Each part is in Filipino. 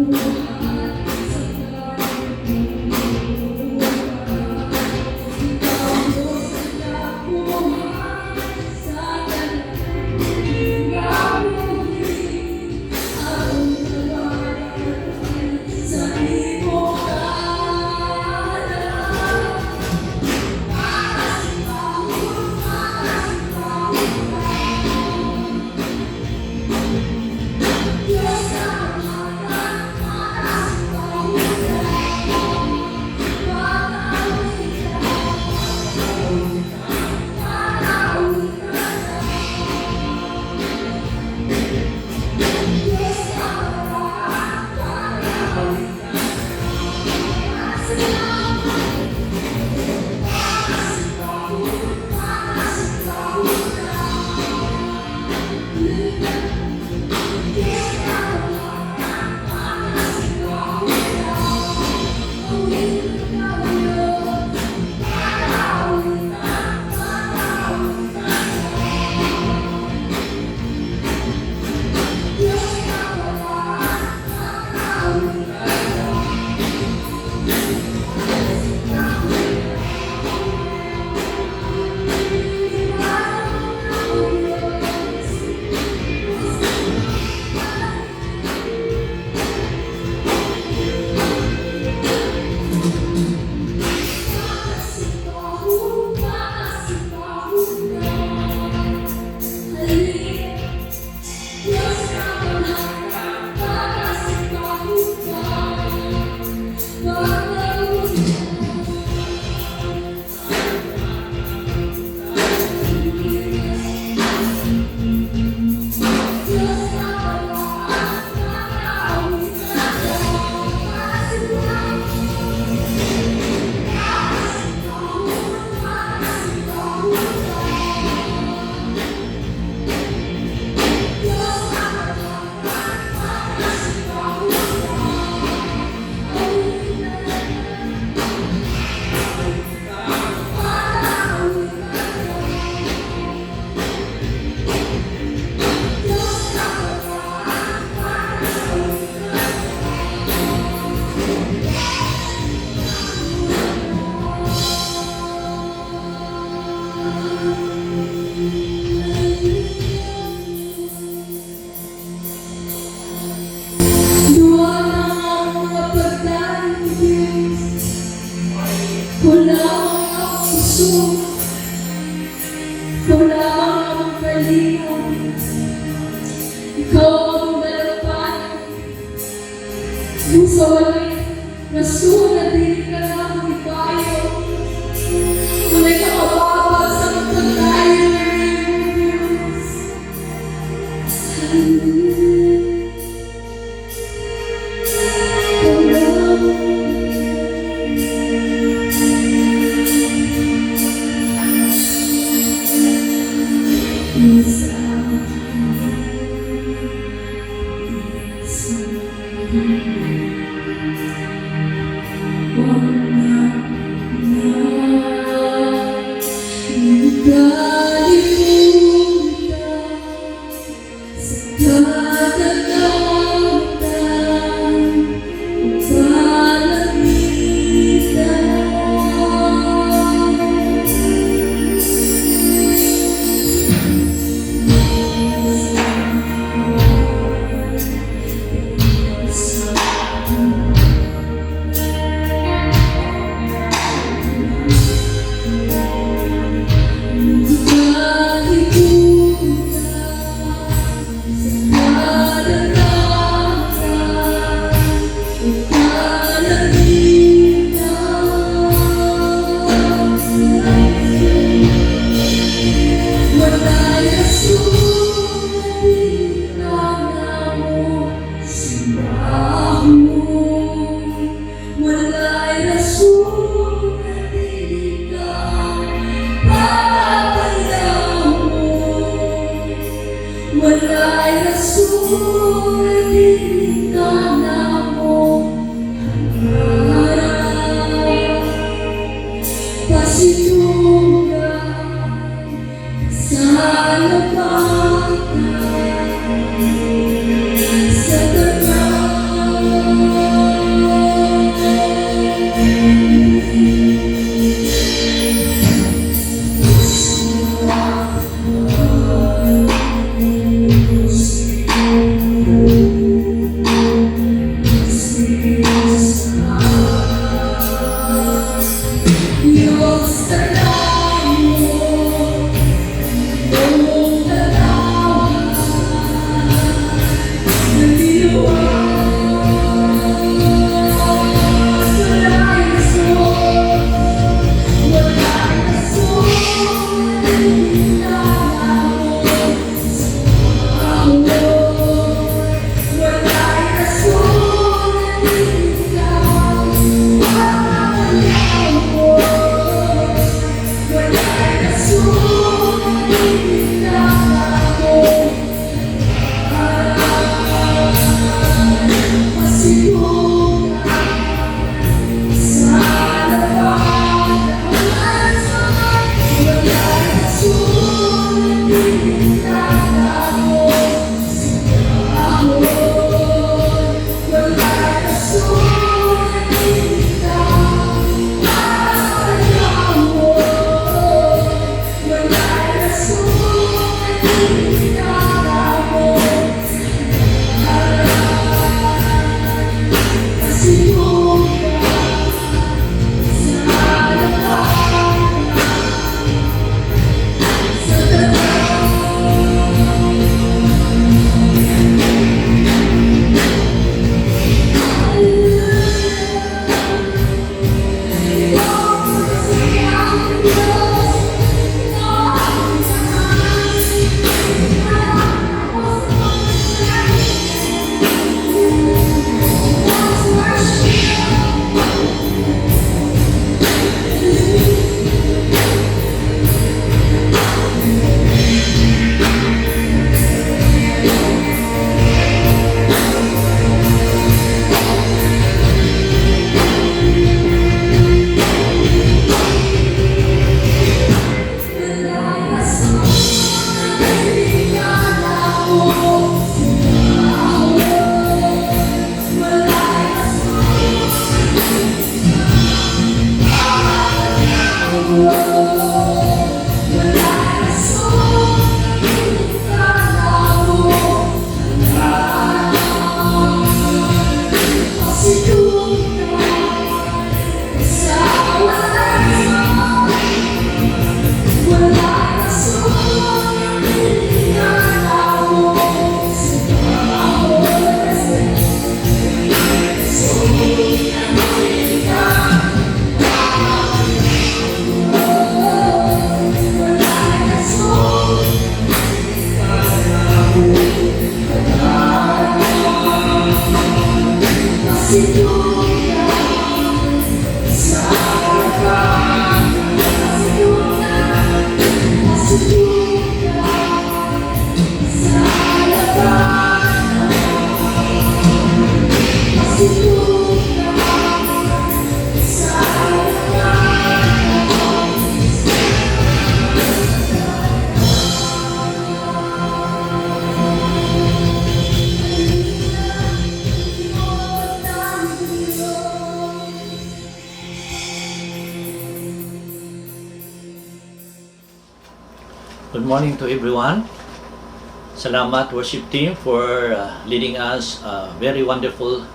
Sa morning to everyone. Salamat worship team for leading us very wonderful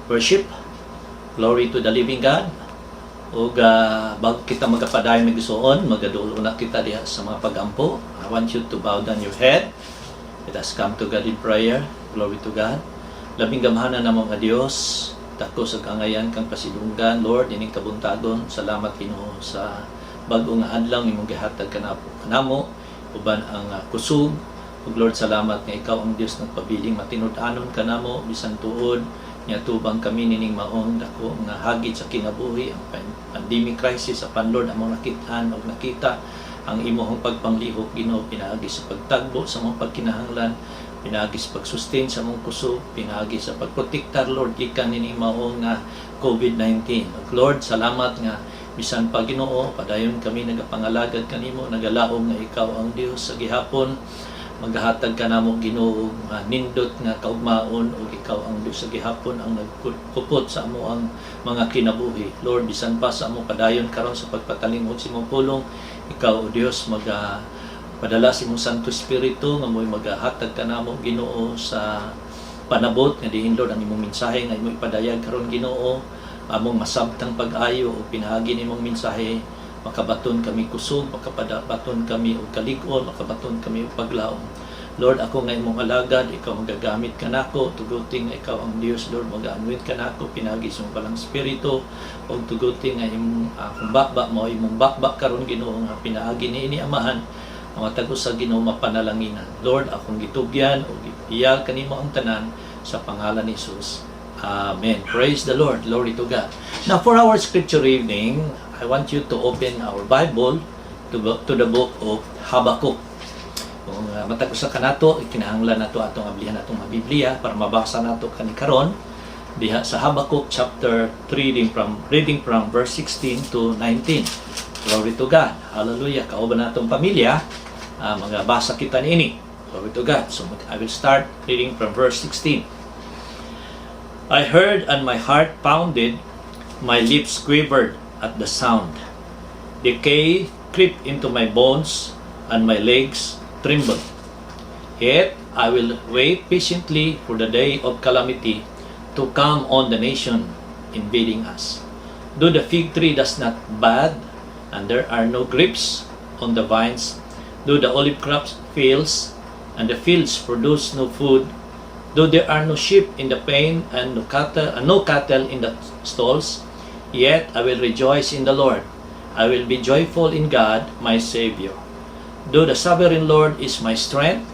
worship. Glory to the living God. Ug bago kita magapadayon magisuon, magaduol na kita diha sa mga pagampo. I want you to bow down your head. Let us come to God in prayer. Glory to God. Labing gamahanan namo nga Dios, dako sa kangayan kang pasidunggan, Lord, ining kabuntagon. Salamat Ginoo sa bag-o nga adlaw imong gihatag kanamo uban ang kusog. Ug Lord, salamat nga ikaw ang Dios nagpabiling matinud-anon kanamo bisan tuod nya tubang kami nining maong dako nga hagit sa kinabuhi ang pandemic crisis sa Lord among nakitaan ug nakita ang imong pagpanglihok Ginoo pinaagi sa pagtagbo sa mong pagkinahanglan, pinaagi sa pag-sustain sa mong kusog, pinaagi sa pagprotektar Lord gikan nining maong nga COVID-19. Lord, salamat nga bisan pa Ginoo padayon kami nagapangalagad kanimo, nagalaom nga ikaw ang Dios sa gihapon. Maghatag ka namo Ginoo nindot nga kaugmaon ug ikaw ang Dios sa gihapon ang nagkupot sa amo ang mga kinabuhi. Lord, bisan pa sa amo padayon karon sa pagpatalingod sa imong pulong, ikaw o Dios padala sa imong Santo Espiritu nga mo'y maghatag ka namo Ginoo sa panabot nga diin Lord ang imong mensahe nga imong ipadayag karon Ginoo, among masabtang pag-ayo o pinahagi nimong mensahe, makabaton kami kusog, makabaton kami og kalig-on, makabaton kami og paglaom. Lord, ako nga imong alagad, ikaw magagamit kanako, tuguting nga ikaw ang Dios, Lord, mag-anoint kanako, pinagi sa balang spirito, og tuguting nga imong bakba mo, imong bakba karon Ginoo nga pinaagi niini amahan, mga tagos sa Ginoo mapanalanginan. Lord, akong gitugyan og iyag kanimo ang tanan sa pangalan ni Jesus. Amen. Praise the Lord. Glory to God. Now, for our scripture reading, I want you to open our Bible to the book of Habakkuk. Kung matagos sa kanato, ikinahanglan nato atong ablihan atong Biblia para mabasa nato kani karon diha sa Habakkuk chapter 3 reading from verse 16 to 19. Glory to God. Hallelujah. Kauban natong pamilya, magabasa kita niini. Glory to God. So I will start reading from verse 16. I heard and my heart pounded, my lips quivered at the sound. Decay crept into my bones and my legs trembled. Yet I will wait patiently for the day of calamity to come on the nation invading us. Though the fig tree does not bud and there are no grapes on the vines, though the olive crops fails and the fields produce no food, though there are no sheep in the pen and no cattle in the stalls, yet I will rejoice in the Lord. I will be joyful in God, my Savior. Though the sovereign Lord is my strength,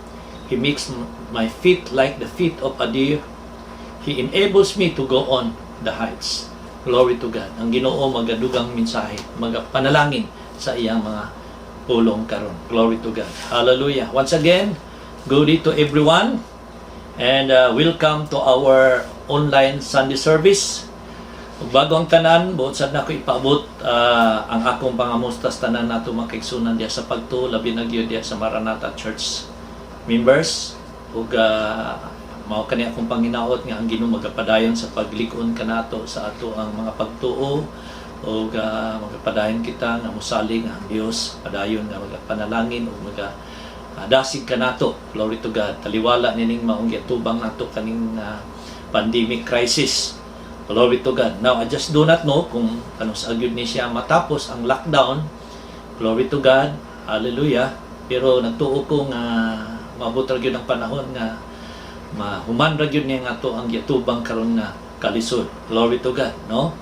He makes my feet like the feet of a deer. He enables me to go on the heights. Glory to God. Ang Ginoo magadugang mensahe, magapanalangin sa iyang mga pulong karon. Glory to God. Hallelujah. Once again, good day to everyone. And welcome to our online Sunday service. Bago ang tanan, buot sad nako ipaabot ang akong pangamustas tanan nato makaigsunan diya sa pagtuo labi na gyud diya sa Maranatha Church members. Ug mao kani akong panginaot nga ang Ginoo magapadayon sa paglig-on kanato sa ato ang mga pagtuo ug magapadayon kita nga mosalig ang Dios padayon nga magapanalangin ug dasig ka nato. Glory to God. Taliwala nining maong gitubang nato kaning pandemic crisis. Glory to God. Now, I just do not know kung anong sagyod ni siya matapos ang lockdown. Glory to God. Hallelujah. Pero nagtuo ko nga maabot ra gyud ang panahon nga mahuman ra gyud niya nga to ang gitubang karon nga kalisod. Glory to God, no?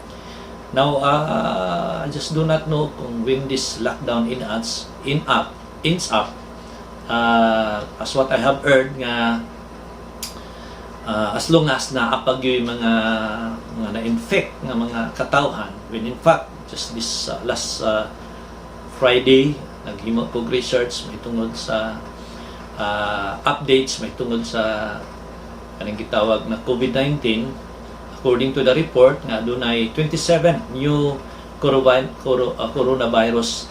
Now, I just do not know kung when this lockdown ends up. As what I have heard nga as long as naapag yung mga na-infect nga mga katawhan, when in fact just this last Friday naghimo ko research may tungod sa updates may tungod sa kanang gitawag na COVID-19. According to the report nga dunay 27 new coronavirus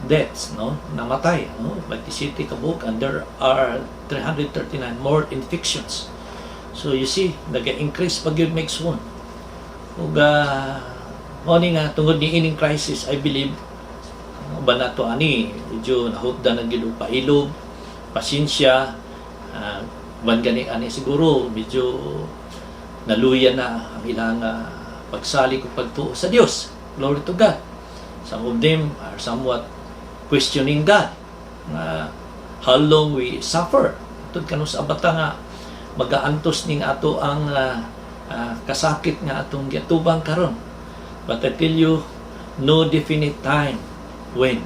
deaths, no, namatay, no, like the city Kabuk, and there are 339 more infections. So you see, nag-increase pag yun makes one. Ug morning nga tungod ni ining crisis, I believe ba nato ani medyo nahutda na gid og pailog pasensya, man gani ani siguro medyo naluya na ang ilang pagsali o pagtuo sa Dios. Glory to God. Some of them are somewhat questioning God. How long we suffer. Tud kanus abata nga magaantos ning ato ang kasakit nga atong giatubang karon. But I tell you, no definite time when.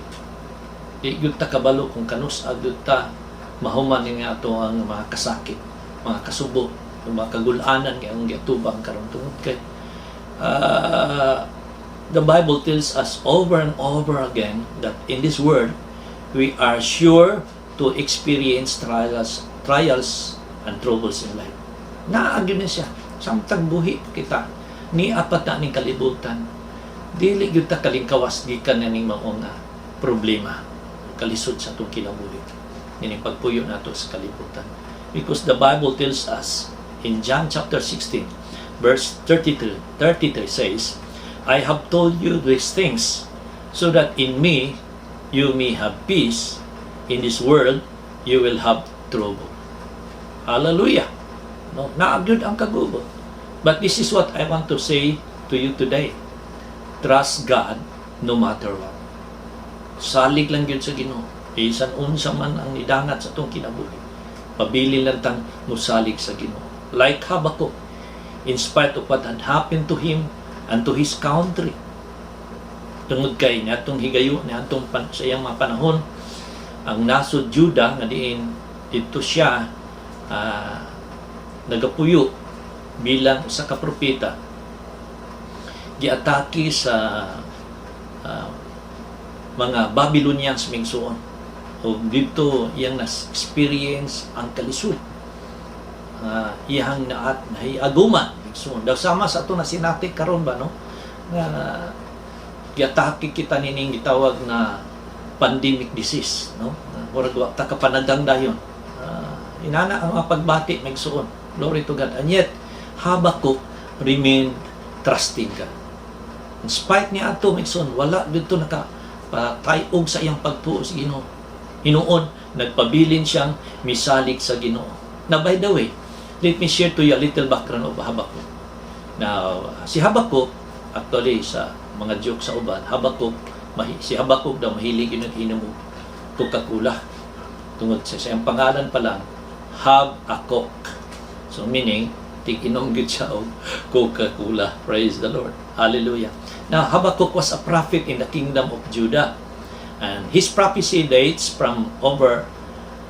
Di gyud ta kabalo kung kanus agud ta mahuman ning ato ang mga kasakit, mga kasubo, mga kagulanan nga ang giatubang karon tungod kay the Bible tells us over and over again that in this world we are sure to experience trials and troubles in life. Naagyo na siya. Samtang buhi kita, ni apat na ning kalibutan, dili gyud ta kalingkawas gikan na ning mga problema, kalisod sa itong kinabuhi. Nining pagpuyo nato sa kalibutan. Because the Bible tells us in John chapter 16, verse 33 says, I have told you these things so that in me you may have peace. In this world you will have trouble. Hallelujah. No, naagyud ang kagubo. But this is what I want to say to you today. Trust God no matter what. Salig lang gyud sa Ginoo. Bisan unsa man ang nidangat sa atong kinabuhi. Pabili lang tang musalig sa Ginoo. Like Habakkuk, in spite of what had happened to him and to his country. Tungod kay natong higayo ni atong sa iyang mga panahon, ang nasod Juda nga diin dito siya nagapuyo bilang usa ka propeta, giatake sa mga Babylonians mingsuon. O dito iyang na-experience ang kalisod. Iyang nahiaguman mingsuon. Daw sama sa ito na sinati karon ba, no? Giatake kita nining gitawag na pandemic disease, no? Murag wa ta kapanagdang dayon. Inana ang mga pagbati mingsuon. Glory to God. And yet Habakkuk remained trusting God. In spite niya ato mingsuon, wala dito nakapatayog sa iyang pagtuo sa Ginoo. Hinuon nagpabilin siyang misalig sa Ginoo. Now, by the way, let me share to you a little background of Habakkuk. Now, si Habakkuk, actually sa mga joke sa uban, si Habakkuk daw mahilig yun nag-inom mo Coca-Cola. Tungod sa siyang pangalan pa lang, Habakkuk. So meaning, tig-inom gud siya og Coca-Cola. Praise the Lord. Hallelujah. Now, Habakkuk was a prophet in the kingdom of Judah. And his prophecy dates from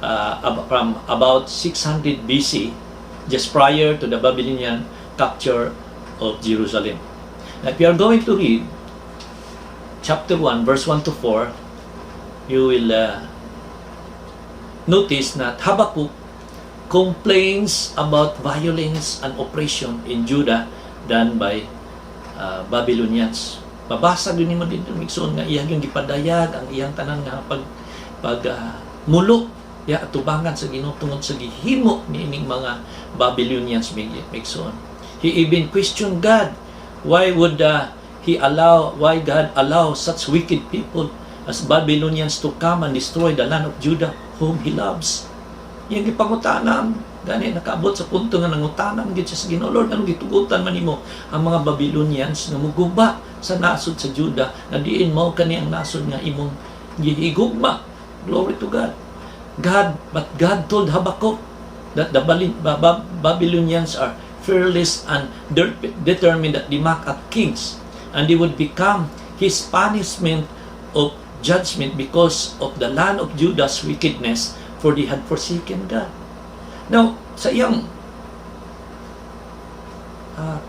about 600 BC, just prior to the Babylonian capture of Jerusalem. Now, if you are going to read chapter 1, verse 1 to 4, you will notice that Habakkuk complains about violence and oppression in Judah done by Babylonians. Mabasa din mo dito migsoon nga iyang yung gipadayag ang iyang tanan nga mulo ya atubangan sa Ginoo tungod sa gihimo niining mga Babylonians migsoon. He even questioned God. Why would why God allow such wicked people as Babylonians to come and destroy the land of Judah whom He loves? Yang gipangutanan gani nakaabot sa punto nga nangutanan gid siya sa Ginoo, Lord, anong gitugutan man nimo ang mga Babylonians nga muguba sa nasod sa Judah na diin mao kani ang nasod nga imong gihigugma. Glory to God. But God told Habakkuk that the Babylonians are fearless and determined that they mock at kings, and they would become His punishment of judgment because of the land of Judah's wickedness, for they had forsaken God. Now, sa iyang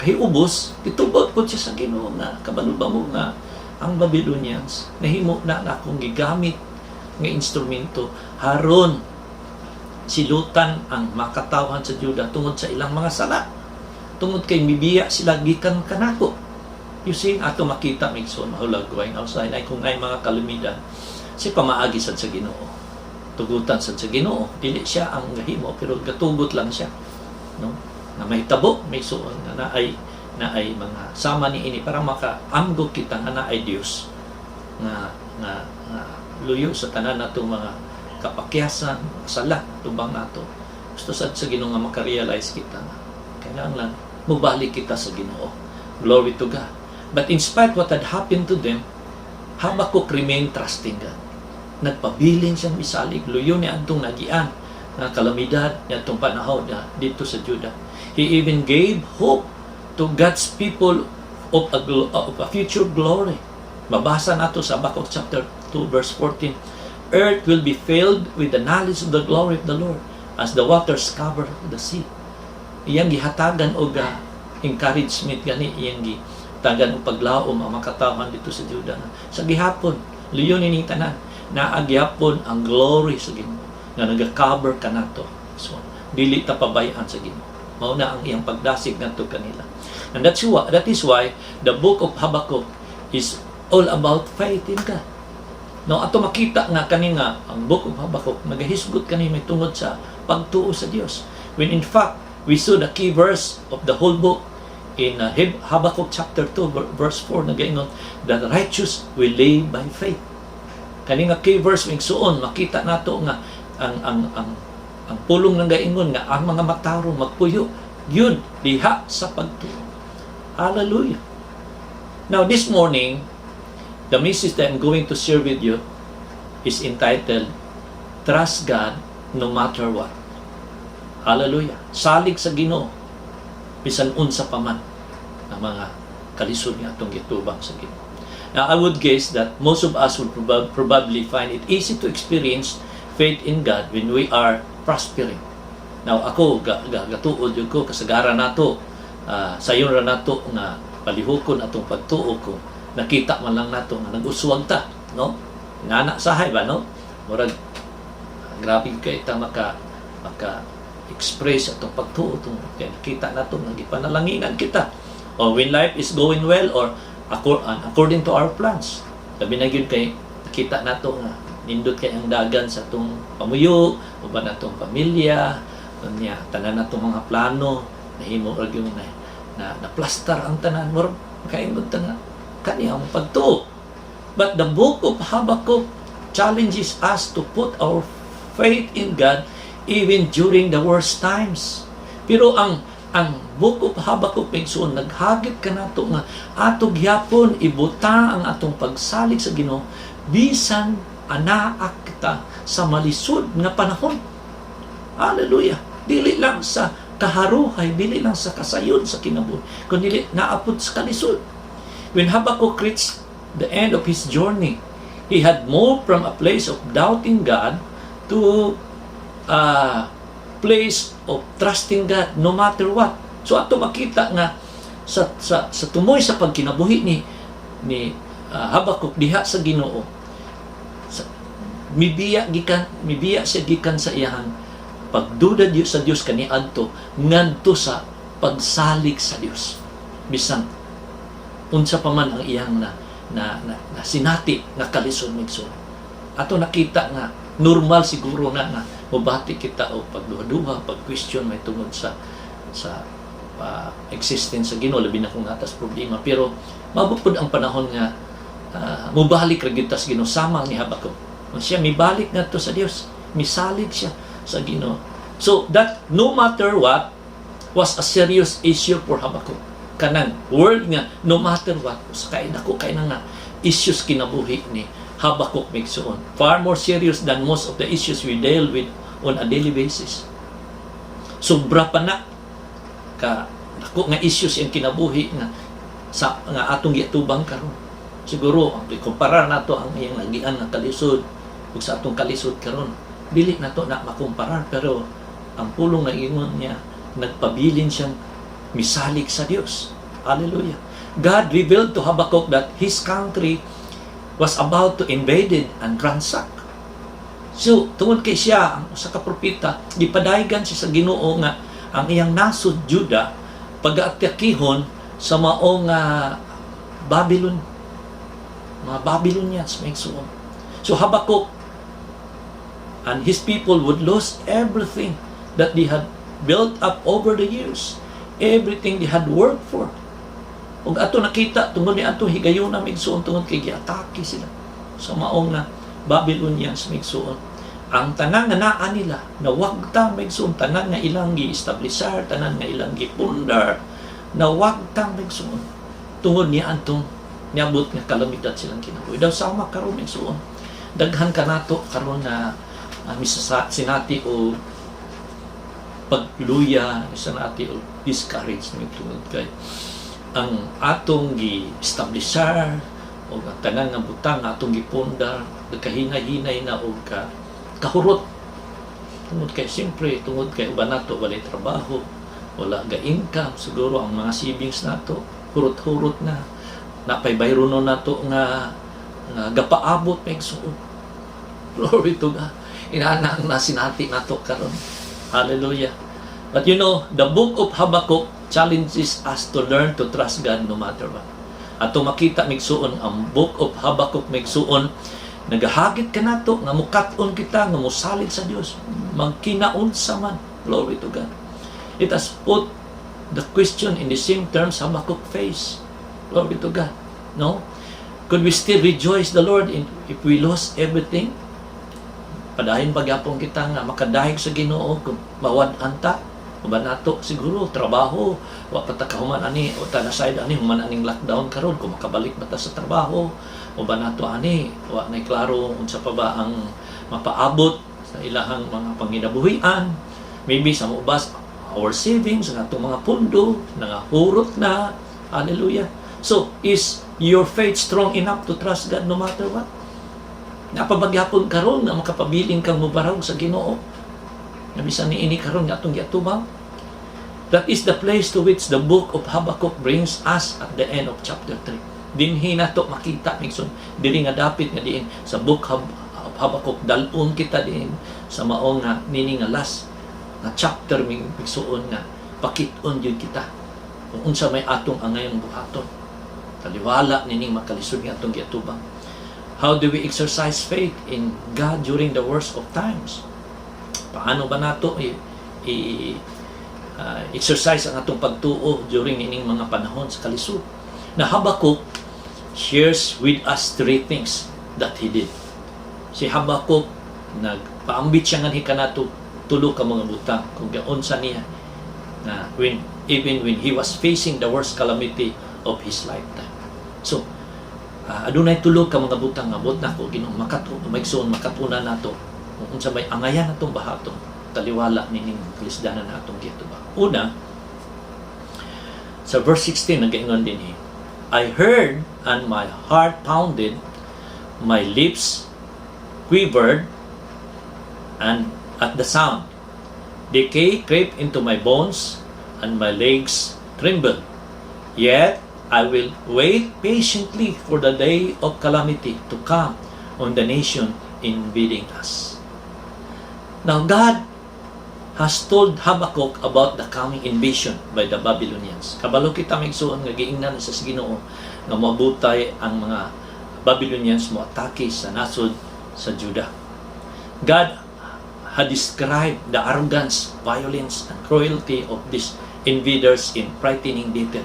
kahiubos, itubot po siya sa Ginoo nga, kabalo ba mo nga, ang Babylonians, nahimo na akong gigamit nga instrumento, haron silutan ang makatawhan sa Judah tungod sa ilang mga sala. Tungod kay mibiya sila gikan kanako. You see, ato makita migson, mahulag going outside, ay kung ay mga kalumidan, si pamaagi sad sa Ginoo. Tugutan sad sa Ginoo, dili siya ang gahimo, pero gatugot lang siya. No? Na may tabo, may suon, na ay mga sama ni ini para makaamgo kita nga na ay Dios nga luyo sa tanan natong mga kapakyasan, sala, tubang nato. Gusto sad sa Ginoo nga makarealize kita nga kailangan mubalik kita sa Ginoo. Glory to God. But in spite what had happened to them, Habakuk remained trusting God. Nagpabilin siyang misalig, luyo niya antong nagian nga kalamidad niya itong panahon niya dito sa Judah. He even gave hope to God's people of a future glory. Mabasa nato sa Habakkuk chapter 2 verse 14. Earth will be filled with the knowledge of the glory of the Lord as the waters cover the sea. Iyang gihatagan og encouragement gani, iyang gihatagan og paglaom ang makatawhan dito sa Judah. Sa gihapon, luyon ni tanan na agyapon ang glory sa Ginoo nga naga-cover kanato. So, dili ta pabayaan sa Ginoo. Mao na ang iyang pagdasig ngadto kanila. And that is why the book of Habakkuk is all about faith in God. No, ato makita nga kani nga ang book of Habakkuk nagahisgot kani may tungod sa pagtuo sa Dios. When in fact, we saw the key verse of the whole book in Habakkuk chapter 2 verse 4 nagaingon, the righteous will live by faith. Kani nga key verse wing suon makita nato nga ang pulong ng gaingon nga ang mga matarong magpuyo yun diha sa pagtuo. Hallelujah. Now this morning, the message that I'm going to share with you is entitled, Trust God no matter what. Hallelujah. Salig sa Ginoo bisan unsa pa man ang mga kalisod nga atong gitubang sa Ginoo. Now I would guess that most of us would probably find it easy to experience faith in God when we are prospering. Now ako gatuod jud ko kasagaran nato sayon ra nato nga palihukon atong pagtuo ko. Nakita man lang nato nga nag-uswag ta, no? Nana sahay ba, no? Murag grabe kay ta maka express atong pagtuo tong kay nakita nato nga gipanalanginan kita. Or when life is going well or according to our plans. Labi na gyud kay nakita nato nga nindot kay ang dagan sa atong pamuyo, uban natong pamilya, niya tanan natong mga plano nahimo og yung na plaster ang tanan murag kaingon ta nga kaniyang pagtuo. But the book of Habakkuk challenges us to put our faith in God even during the worst times. Pero ang book of Habakkuk pigsuon naghagit kanato nga ato gyapon ibuta ang atong pagsalig sa Ginoo bisan anaa kita sa malisod nga panahon. Hallelujah. Dili lang sa kaharuhay, dili lang sa kasayod sa kinabuhi, kundi naapod sa kalisod. When Habakkuk reached the end of his journey, he had moved from a place of doubting God to a place of trusting God no matter what. So ato makita nga sa tumoy sa pagkinabuhi ni Habakkuk diha sa Ginoo, mibiya siya gikan sa iyang pagduda sa Dios kaniadto ngadto sa pagsalig sa Dios. Bisan unsa pa man ang iyang na sinati nga kalisod migso. Ato nakita nga normal siguro na mubati kita o pagduha-duha, pag-question may tungod sa existence sa Ginoo labi na kung atas problema. Pero mabupod ang panahon nga mubalik ra gyud ta sa Ginoo sama ni Habakkuk. Siya mibalik ngadto sa Dios, misalig siya sa Ginoo. So that no matter what was a serious issue for Habakkuk. Kanang word nga no matter what, sa kay nako kay nga issues kinabuhi ni Habakkuk migsuon. Far more serious than most of the issues we deal with on a daily basis. Sobra pa na ka nako nga issues ang kinabuhi nga atong gitubang karon. Siguro ang ikumpara nato ang iyang nagian nga kalisod ug sa atong kalisod karon, dili nato na makumparar, pero ang pulong na ingon niya nagpabilin siyang misalig sa Dios. Hallelujah. God revealed to Habakkuk that his country was about to invaded and ransacked. So, tungod kay siya, ang usa ka propeta, gipadaygan siya sa Ginoo nga ang iyang nasod Juda pag-atakihon sa maong Babylon. Mga Babylonians may suon. So Habakkuk and his people would lose everything that they had built up over the years. Everything they had worked for. Ug ato nakita tungod ni ato higayon na migsuon tungod kay giatake sila sa maong Babylonians migsuon. ang tanan nga naa nila na wag tang maigsoon, tanan nga ilang gi-establisher, tanan nga ilang gipundar, na wag tang maigsoon tungod niya antong niabot nga kalamidad silang kinabuhi. Daw sama karon maigsoon, daghan ka nato karon na sinati o pagluya, sinati o discourage tungod kay ang atong gi-establisher o ang tanan nga butang atong gipundar, nagkahinay-hinay na o kahurot tungod kay siyempre tungod kay uban nato walay trabaho, wala ga income, siguro ang mga savings nato hurot-hurot na napay bayronon nato nga gapaabot maigsuon. Glory to God. Inaanang na sinati nato karon. Hallelujah. But you know, the book of Habakkuk challenges us to learn to trust God no matter what. Ato makita migsuon ang book of Habakkuk migsuon, nagahagit ka nato nga mukat-on kita nga musalig sa Dios magkinaunsa man. Glory to God. It has put the question in the same terms Habakkuk faced. Glory to God. No? Could we still rejoice the Lord if we lost everything? Padayon pagyapon kita nga makadahig sa Ginoo kung mawad-an ta. Uba nato siguro trabaho, wa pa ta kahuman ani o ta na side ani human aning lockdown karon kung makabalik ba ta sa trabaho. Uba nato ani wa nay klaro unsa pa ba ang mapaabot sa ilahang mga panginabuhian. Maybe sa ubas our savings nga atong mga pundo nangahurot na. Hallelujah. So, is your faith strong enough to trust God no matter what? Napabagyapon karon na makapabiling kang mubarog sa Ginoo. Nabisan ni ini karon nga atong giatubang. That is the place to which the book of Habakkuk brings us at the end of chapter 3. Dinhi nato makita migsun diri nga dapit nga diin sa book of Habakkuk, dalun kita diin sa mao nga nini nga last nga chapter migsuon nga pakit-on jud kita kung unsa may atong angayong buhaton. Taliwala nining makalisod nga atong giatubang. How do we exercise faith in God during the worst of times? Paano ba nato exercise ang atong pagtuo during ining mga panahon sa kalisod? Na Habakkuk shares with us 3 things that he did. Si Habakkuk nagpaambit siya nga kanato tulo ka mga butang kung unsa niya na even when he was facing the worst calamity of his lifetime. So, adunay tulo ka mga butang nga bot nako Ginoo maigsoon makatuna nato kung unsa may angayan natong bahaton taliwala nining kalisdanan natong gituba. Una, sa verse 16 nagaingon dinhi, I heard and my heart pounded, my lips quivered, and at the sound decay crept into my bones and my legs trembled. Yet I will wait patiently for the day of calamity to come on the nation invading us. Now God has told Habakkuk about the coming invasion by the Babylonians. Kabalo kita maigsuon nga giingnan sa Ginoo nga mabutay ang mga Babylonians mo atake sa nasod sa Judah. God had described the arrogance, violence, and cruelty of these invaders in frightening detail.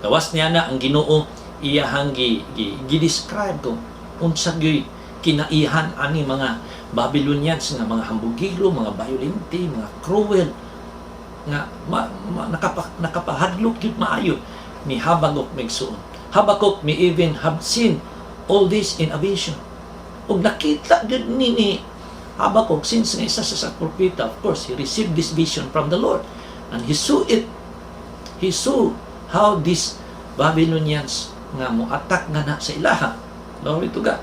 Gawas niya na ang Ginoo iyahang gi-describe kung unsa gyud kinaihan ani mga Babylonians nga mga hambugiro, mga violente, mga cruel nga nakapahadlok gyud maayo ni Habakkuk migsuon. Habakkuk may even have seen all this in a vision. Ug nakita gyud ni Habakkuk since nga isa sa propeta, of course he received this vision from the Lord and he saw it. He saw how these Babylonians nga mo attack nga na sa ilaha. Glory to God.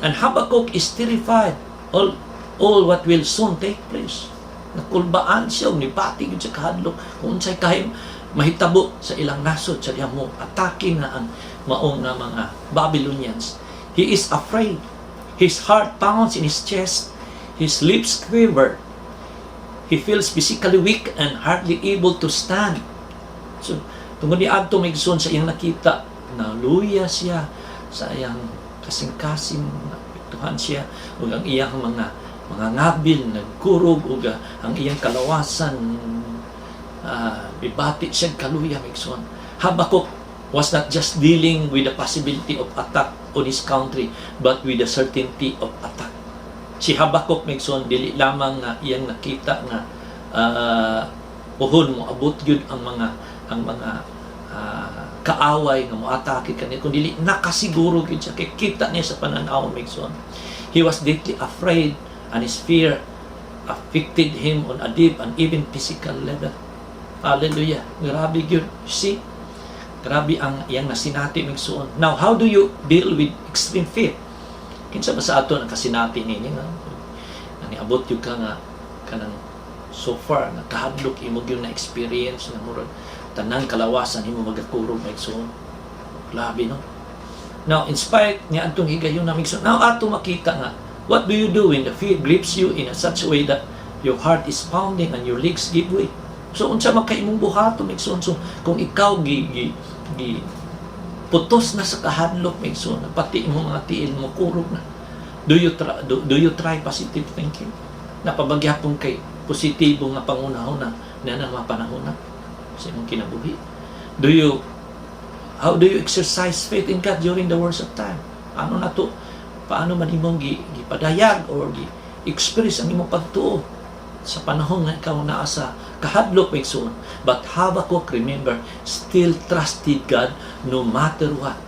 And Habakkuk is terrified all what will soon take place. Nakulbaan siya ni pati gid sa kahadlok kung unsay kahim mahitabo sa ilang nasod sa diha mo atake na ang maong nga mga Babylonians. He is afraid. His heart pounds in his chest. His lips quiver. He feels physically weak and hardly able to stand. So, tungod ni adto migsuon sa iyang nakita, naluya siya sa iyang kasing-kasing, napiktuhan siya ug ang iyang mga ngabil nagkurog ug ang iyang kalawasan bibati siya kaluya migsuon. Habakkuk was not just dealing with the possibility of attack on his country but with the certainty of attack. Si Habakuk Megson dili lamang nga iyang nakita nga puhon mo abot yun ang mga kaaway nga moatake kaniya, kundi nakasiguro gyud siya kay kita niya sa pananaw Megson. He was deeply afraid and his fear affected him on a deep and even physical level. Hallelujah. Grabe gyud. See? Grabe ang iyang nasinati Megson. Now, how do you deal with extreme fear? Kinsa ba sa ato ang kasinati nini nga niabot yung ka nga kanang so far nakahadlok imo gyud na experience na murag tanang kalawasan imo magakurog Megson. Grabe no. Now, in spite niya atong higayon na Megson, now ato makita nga what do you do when the fear grips you in such a way that your heart is pounding and your legs give way? So unsa man kay imong buhaton Megson? So kung ikaw gi putos na sa kahadlok Megson, pati imong mga tiil mo kurog na. Do you try positive thinking? Napabagyapon kay positibo nga pangunahon na nang mapanahon na sa imong kinabuhi. How do you exercise faith in God during the worst of time? Ano na to? Paano man imong gipadayag or gi-express ang imong pagtuo sa panahon nga ikaw naa sa kahadlok Megson? But Habakuk, remember, still trusted God no matter what.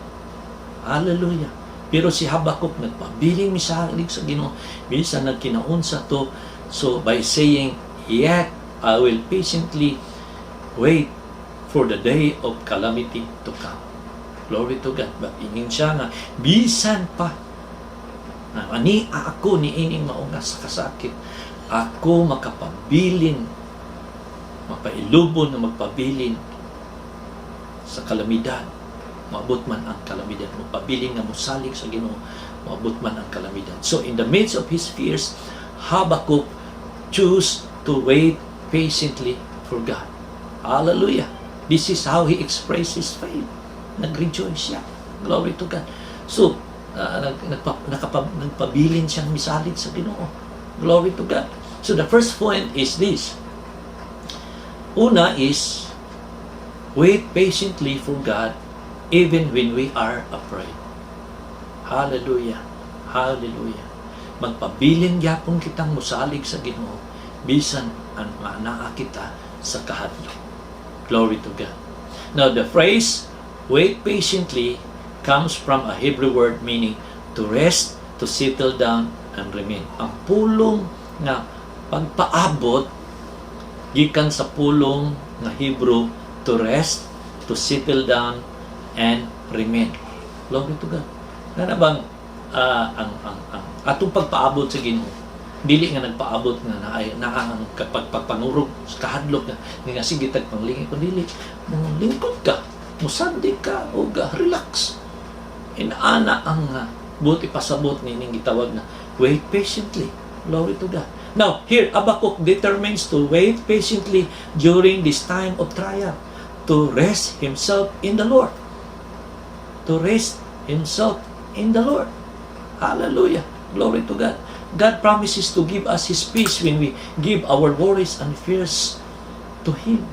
Hallelujah. Pero si Habakuk nagpabiling misalig sa Ginoo, bisan nagkinaunsa to, so by saying, yet I will patiently wait for the day of calamity to come. Glory to God. Ingin siya nga, bisan pa ani ako ni ining maunga sa kasakit, ako makapabilin, mapailubon na magpabilin sa kalamidad, maabot man ang kalamidad, magpabilin nga musalig sa Ginoo, maabot man ang kalamidad. So in the midst of his fears, Habakuk choose to wait patiently for God. Hallelujah. This is how he expressed his faith. Nag-rejoice siya. Glory to God. So nagpabilin siyang misalig sa Ginoo. Glory to God. So the first point is this. Una is, wait patiently for God even when we are afraid. Hallelujah. Hallelujah. Magpabilin gyapon kitang musalig sa Ginoo bisan ang manaa kita sa kahadlok. Glory to God. Now the phrase, wait patiently, comes from a Hebrew word meaning to rest, to settle down, and remain. Ang pulong na pagpaabot gikan sa pulong nga Hebrew to rest, to settle down, and remain. Glory to God. Nga bang ang atong pagpaabot sa Ginoo, dili nga nagpaabot nga na ang pagpangurog sa kahadlok nga sige tag panglingi, kundi lingkod ka, musandi ka o relax. Inaana ang buti pasabot nining gitawag na wait patiently. Glory to God. Now, here, Habakuk determines to wait patiently during this time of trial, to rest himself in the Lord. To rest himself in the Lord. Hallelujah. Glory to God. God promises to give us His peace when we give our worries and fears to Him.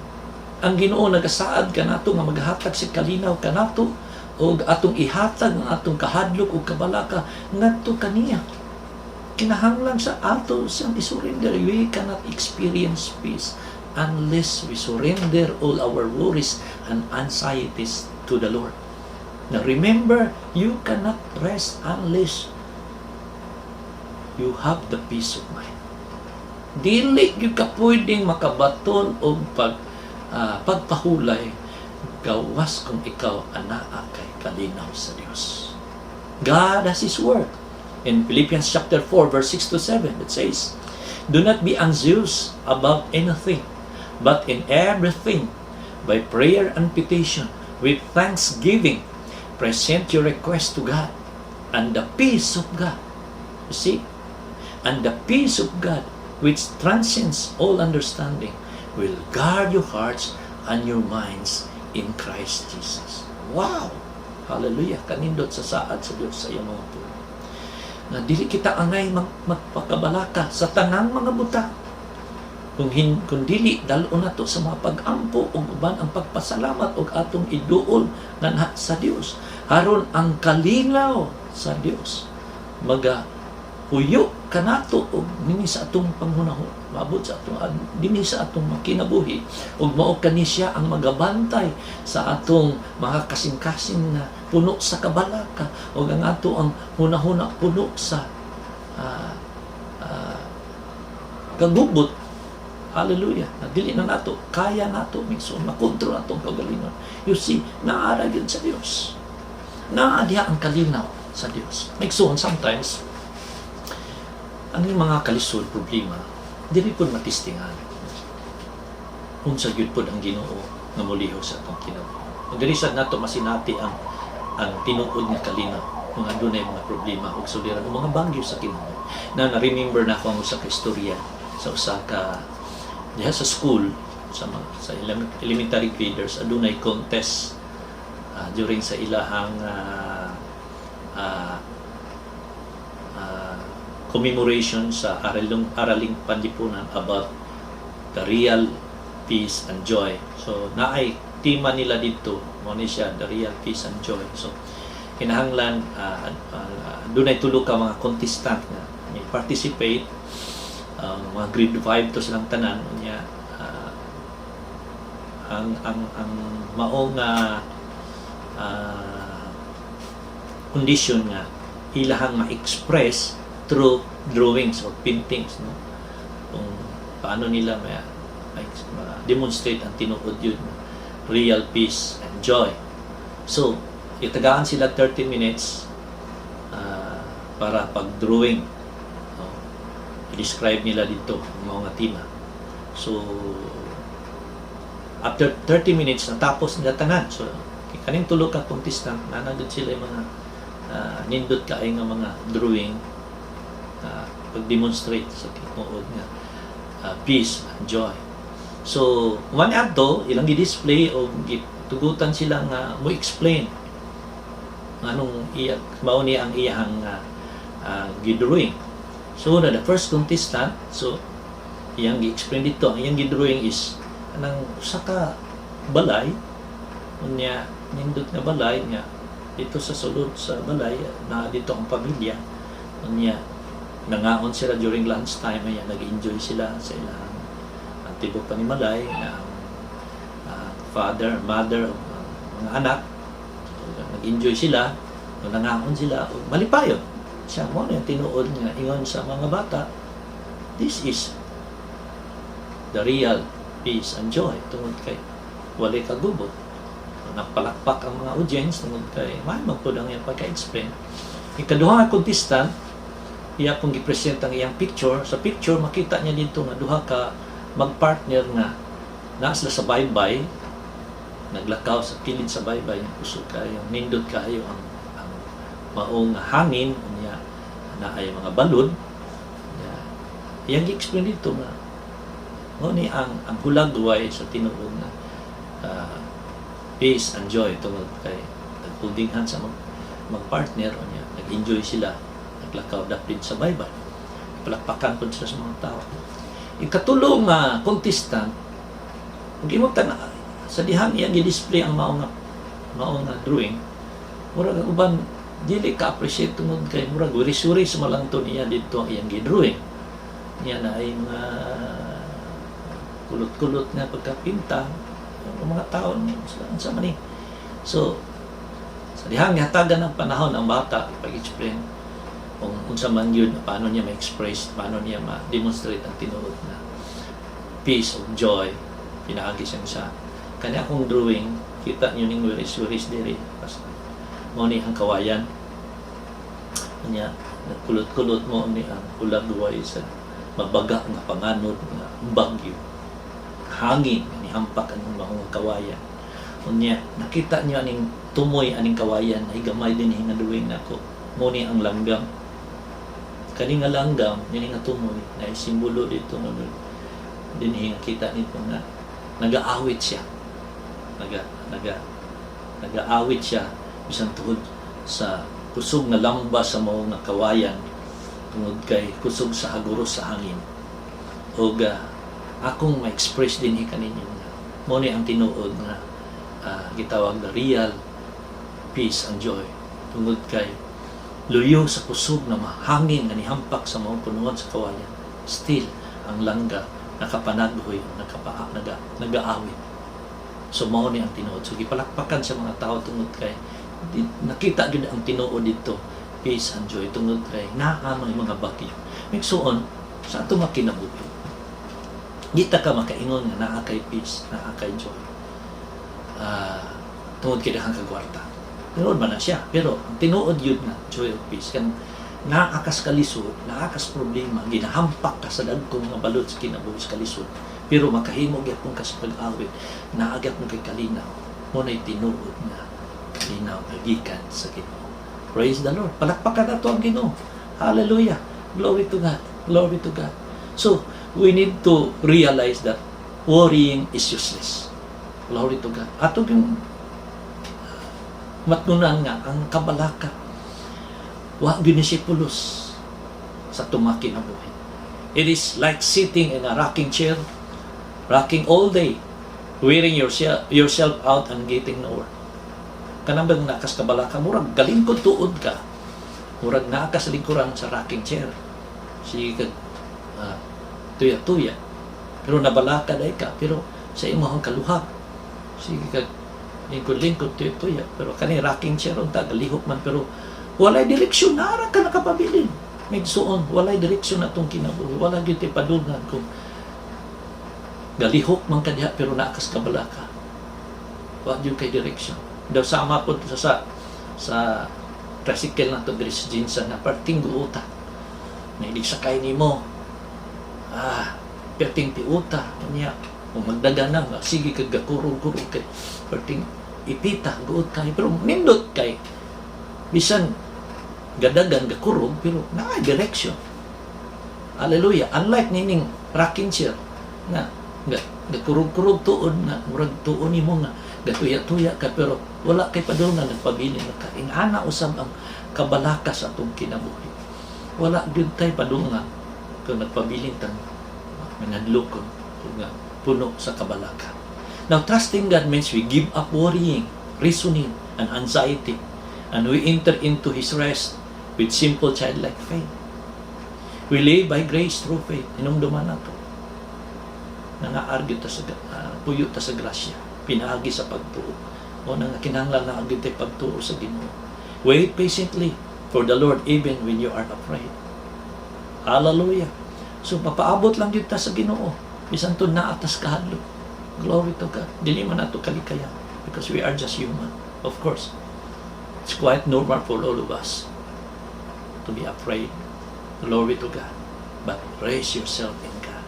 Ang Ginoo nagasaad kanato nga maghatag si kalinaw kanato o atong ihatag ang atong kahadlok o kabalaka ngadto kaniya. Kinahanglan sa ato siyang isurrender. We cannot experience peace unless we surrender all our worries and anxieties to the Lord. Now remember, you cannot rest unless you have the peace of mind. Dili gyud ka pwedeng makabaton og pagpahulay gawas kung ikaw anaa kay kalinaw sa Dios. God has His word. In Philippians chapter 4 verse 6 to 7 it says, do not be anxious about anything, but in everything by prayer and petition with thanksgiving present your request to God, and the peace of God, you see, and the peace of God which transcends all understanding will guard your hearts and your minds in Christ Jesus. Wow! Hallelujah! Kanindot sa saad sa Diyos sa iyong mga puno. Na dili kita angay magpakabalaka sa tanang mga buta. Kung dili dalo na to sa mga pag-ampo ug uban ang pagpasalamat ug atong iduol nga sa Dios. Haron ang kalinaw sa Dios huyo kanato og dinhi sa atong panghunahon, maabot sa atong dinhi sa atong makinabuhi, ug mao kani siya ang magabantay sa atong mga kasing-kasing na puno sa kabalaka, ug ang ato ang hunahuna puno sa kagubot. Hallelujah. Dili na nato kaya nato migsoon makontrol atong kaugalingon. You see, naara gyud sa Dios. Naa diha ang kalinaw sa Dios. Migsoon sometimes ang mga kalisod problema dili pud matistingan. Unsa gyud pud ang Ginoo nga molihok sa atong kinabuhi. Ug diri sad nato masinati ang tinuod nga kalinaw kung adunay mga problema ug suliran o mga bagyo sa kinabuhi. Na-remember na ako ang usa ka istorya sa usa ka diha sa school sa elementary graders adunay contest during sa ilahang commemoration sa araling panlipunan about the real peace and joy. So naay tema nila dito mo ni siya the real peace and joy. So kinahanglan dunay tulo ka mga contestant nga participate, mga grade 5 to silang tanan niya. Ang mao nga condition nga ilahang ma-express through drawings or paintings, no? Kung paano nila ma-demonstrate ang tinuod yun, real peace and joy. So itagaan sila 30 minutes para pag-drawing, i-describe nila dito ang mga tema. So after 30 minutes natapos nila tanan. So kaning tulo ka contestant nanagud sila yung mga nindot kaay nga mga drawing pag-demonstrate sa tinuod nga peace and joy. So one adto ilang gi-display o tugutan sila nga mo explain anong mao ni ang iyang gi-drawing. So the first contestant, so iyang gi-explain dito, ang iyang gi-drawing is anang usa ka balay unya nindot nga balay nga dito sa sulod sa balay na dito ang pamilya unya nangaon sila during lunch time ay nag-enjoy sila sa ilang tibo pa ni malay na father, mother, mga anak. So, nag-enjoy sila, nangaon sila, malipayon. Siya mo na tinuod nga ingon sa mga bata, this is the real peace and joy tungod kay walay kagubot. Nagpalakpak ang mga audience tungod kay may magpud ang iyang pagka-explain. Ikaduha nga contestant, iya pong gipresent ang iyang picture. Sa picture makita niya dito nga duha ka magpartner nga nasa sa baybay, naglakaw sa kilid sa baybay, kusog kayo, nindot kayo ang maong hangin niya na ay mga balod. Iyang gi-explain dito nga ni ang hulagway sa tinuod na peace and joy tungod kay nagpudinghan sa magpartner niya, nag-enjoy sila, naglakaw daplin sa baybay, palakpakan po sila sa mga tao. Ikatulong nga contestant, kung imutan sa dihang iyang i-display ang maong nga drawing, murag uban dili ka-appreciate tungod kay murag wiri-suri sa malang to niya dito ang iyang gi-drawing. Niya na ay mga kulot-kulot nga pagkapinta ng mga tao sa mani. So sa dihang hatagan ng panahon ang bata pag-explain kung unsa man yun, paano niya ma-express, paano niya ma-demonstrate ang tinuod na peace of joy, pinaagi siya sa kanya akong drawing, kita niyo ning wiris-wiris diri, mo ni ang kawayan niya, nagkulot-kulot mo ni ang ulagway sa mabaga nga panganod nga bagyo, hangin ni hampak ang mga kawayan. Unya nakita niyo aning tumoy aning kawayan ay gamay din nga drawing nako, mo ni ang langgam. Kani nga langgam, nini nga tumoy, na simbolo dito nga dinhi nga kita nito nga nag-aawit siya. Nag-aawit siya bisan tuhod sa kusog nga lamba sa mao nga kawayan tungod kay kusog sa haguros sa hangin. Og akong ma-express dinhi kaninyo nga mo ni ang tinuod nga gitawag na real peace and joy tungod kay luyo sa kusog na mahangin nga nihampak sa mga punuan sa kawayan. Still, ang langga nakapanaghoy, nag-aawit. So mao ni ang tinuod. So gipalakpakan sa mga tao tungod kay nakita gyud ang tinuod dito, peace and joy tungod kay naa mga bagyo. Migsuon sa ato makinabuhi. Kita ka makaingon nga naa kay peace, naa kay joy. Tungod kay daghang kagwarta. Tinuod man na siya, pero ang tinuod yun nga joy of peace kan naakas kalisod, naakas problema, ginahampak ka sa dagkong mga balod sa kinabuhi sa kalisod. Pero makahimo gyapon ka sa pag-awit, naagap mo kay kalinaw. Muna'y tinuod na kalinaw nagikan sa Ginoo. Praise the Lord. Palakpakan nato ang Ginoo. Hallelujah. Glory to God. Glory to God. So, we need to realize that worrying is useless. Glory to God. Ato yung matnunan nga ang kabalaka. Wa ginisipulos sa tumaki na buhay. It is like sitting in a rocking chair, rocking all day, wearing yourself out and getting nowhere. Kanang bang nakas kabalaka, murag galingkod tuod ka. Murag naakas lingkuran sa rocking chair. Sige tuya-tuya. Pero nabalaka day ka, pero sa imong kaluhag. Sige kag lingkod-lingkod tuya-tuya. Pero kani rocking chair unta galihok man, pero walay direksyon, nara ka nakapabilin. Migsuon, walay direksyon atong kinabuhi. Wala gyud tay padulngan kung galihok man ka diha pero naakas kabalaka. Wa gyud kay direksyon. Daw sama pod sa tricycle na to diri sa Jinsan na parting guuta. Na sakay nimo. Perting tiuta niya. Kung magdaga na, sige kag gakurog-kurog kay parting ipita guot kay pero nindot kay bisan gadagan gakurog pero naa direction. Hallelujah. Unlike nining rocking chair nga gakurog-kurog tuod na murag tuon nimo nga gatuya-tuya ka pero wala kay padulngan nagpabilin ka. Inana usab ang kabalaka sa atong kinabuhi. Wala gyud tay padulngan kung nagpabilin tang manadlokon nga puno sa kabalaka. Now, trusting God means we give up worrying, reasoning, and anxiety, and we enter into His rest with simple childlike faith. We live by grace through faith. Inumduman na ito. Nangaargyo ta sa puyo ta sa grasya. Pinaagi sa pagtuo. O nang kinahanglan na agyo tayo pagtuo sa Ginoo. Wait patiently for the Lord even when you are afraid. Hallelujah. So, papaabot lang yun ta sa Ginoo. Bisan to na atas kahadlo. Glory to God. Dili man nato kalikaya because we are just human. Of course, it's quite normal for all of us to be afraid. Glory to God. But raise yourself in God.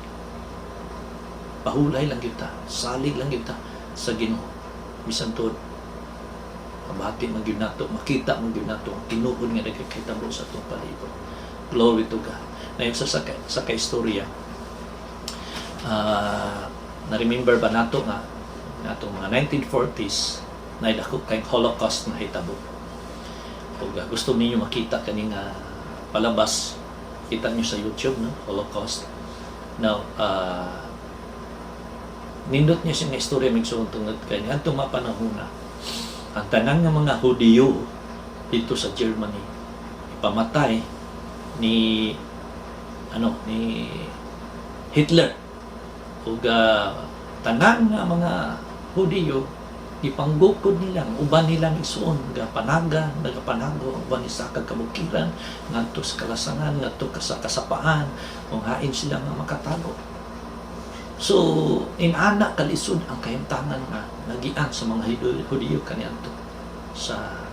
Pahulay lang kita. Salig lang kita sa Ginoo. Bisan to mabati man gyud nato, makita man gyud nato ang tinuod nga nagkakitabo sa atong palibot. Glory to God. Na yung sa kaistorya, na-remember ba nato nga natong mga 1940s na idakop kay Holocaust na hitabo. Kung gusto niyo makita kaning palabas, kita niyo sa YouTube, no? Holocaust. Now, nindot niya siyang istorya migsuon tungod kay atong mapanahuna ang tanang nga mga Hudiyo dito sa Germany ipamatay ni Hitler. Ug tanan nga mga Hudiyo ipanggukod nila, uban nilang isuon nagapanago uban ni sa kabukiran ngadto sa kalasangan ngadto sa kasapaan kung hain sila nga makatago. So inana kalisod ang kahimtangan nga nagian sa mga Hudiyo kaniadto sa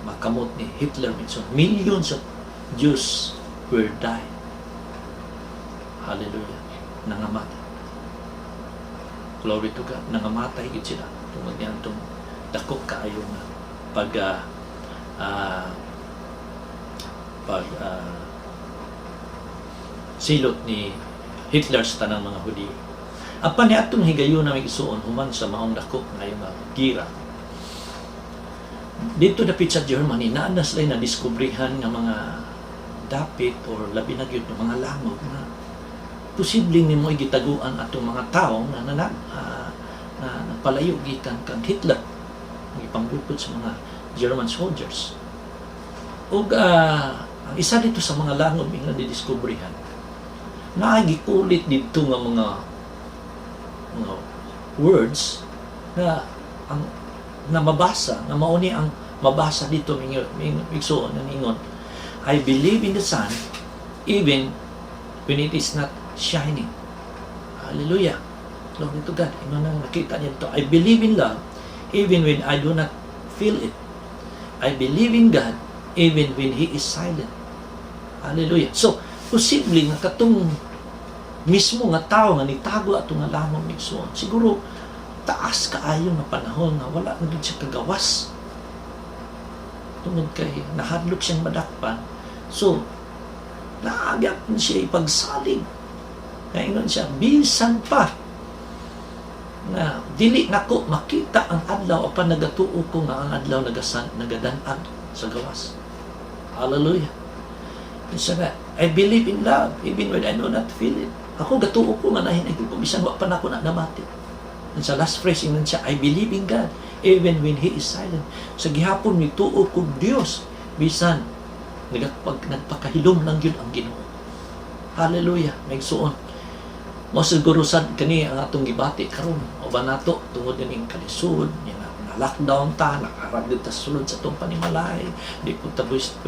makamot ni Hitler. So millions of Jews were died. Hallelujah. Nangamatay. Glory to God. Nangamatay gid sila tungod niya itong dakop kaayo na silot ni Hitler sa tanang mga Hudiyo. Apan ni atong higayon na may isuon human sa maong dakop ngayong gira. Dito dapit sa Germany, naana sila na diskubrihan ng mga dapit or labi na gyud ng mga langog na posibleng nimo igitaguan atong mga tawo na napalayo gikan kang Hitler, ipanggukod sa mga German soldiers. ug ang isa dito sa mga langom nga didiskubrihan, naagikulit dito nga mga words na ang na mabasa, na mauni ang mabasa dito migsuon ng ingon, I believe in the sun even when it is not shining. Hallelujah. Glory to God. Ino nang nakita niya ito. I believe in love even when I do not feel it. I believe in God even when He is silent. Hallelujah. So, posible nga katong mismo nga tao nga nitago ato nga lamang migsuon. Siguro taas kaayo nga panahon nga wala na gid siya kagawas. Tungod kay nahadlok siyang madakpan. So, naagyak siya ipagsalig. Kaingon siya, bisan pa na dili nako makita ang adlaw apan nagatuo ko nga ang adlaw nagadan-ag sa gawas. Hallelujah. Isa nga, I believe in love even when I do not feel it. Ako gatuo ko nga nahinay ko bisan wa pa nako na namati. And sa last phrase ingon siya, I believe in God even when He is silent. Sa gihapon mi tuo ko Dios bisan nagpakahilom lang yun ang Ginoo. Hallelujah. Magsuon. Mo siguro sad kani ang atong gibati karon o ba nato tungod ning kalisod nya na lockdown ta nakaragd ta sulod sa atong panimalay di po tabos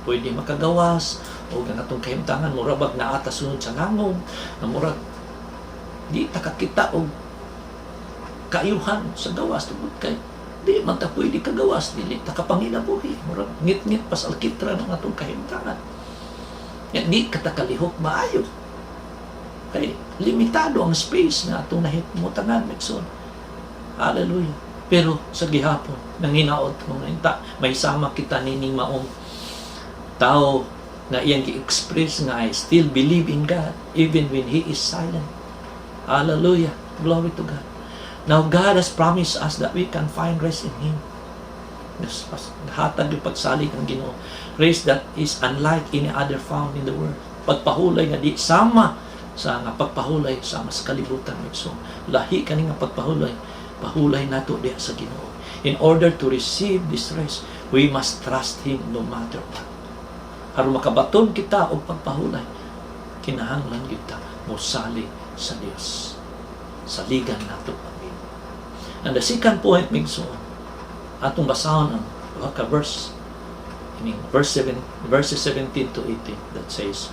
pwede makagawas o ang atong kahimtangan mura bag naa ta sunod sa langom na mura di ta kakita og kaayuhan sa gawas tungod kay di man ta pwede kagawas dili ta kapanginabuhi mura ngit-ngit pas alkitra ng atong kahimtangan nya di katakalihok maayo kay limitado ang space na atong nahitmutangan Megson. Hallelujah. Pero sa gihapon nang hinaot mga inta may sama kita nining maong tao na iyang gi-express nga I still believe in God even when He is silent. Hallelujah. Glory to God. Now God has promised us that we can find rest in Him. Hatag yung pagsalig ang Ginoo. Rest that is unlike any other found in the world. Pagpahulay nga di sama sa nga pagpahulay sa mas kalibutan so lahi kani nga pagpahulay pahulay nato diha sa Ginoo. In order to receive this rest we must trust Him no matter what. Aron makabaton kita og pagpahulay kinahanglan gyud ta mosali sa Dios saligan nato ang Ginoo. And the second point migsuon atong basahon ang duha ka verse in verses 17 to 18 that says,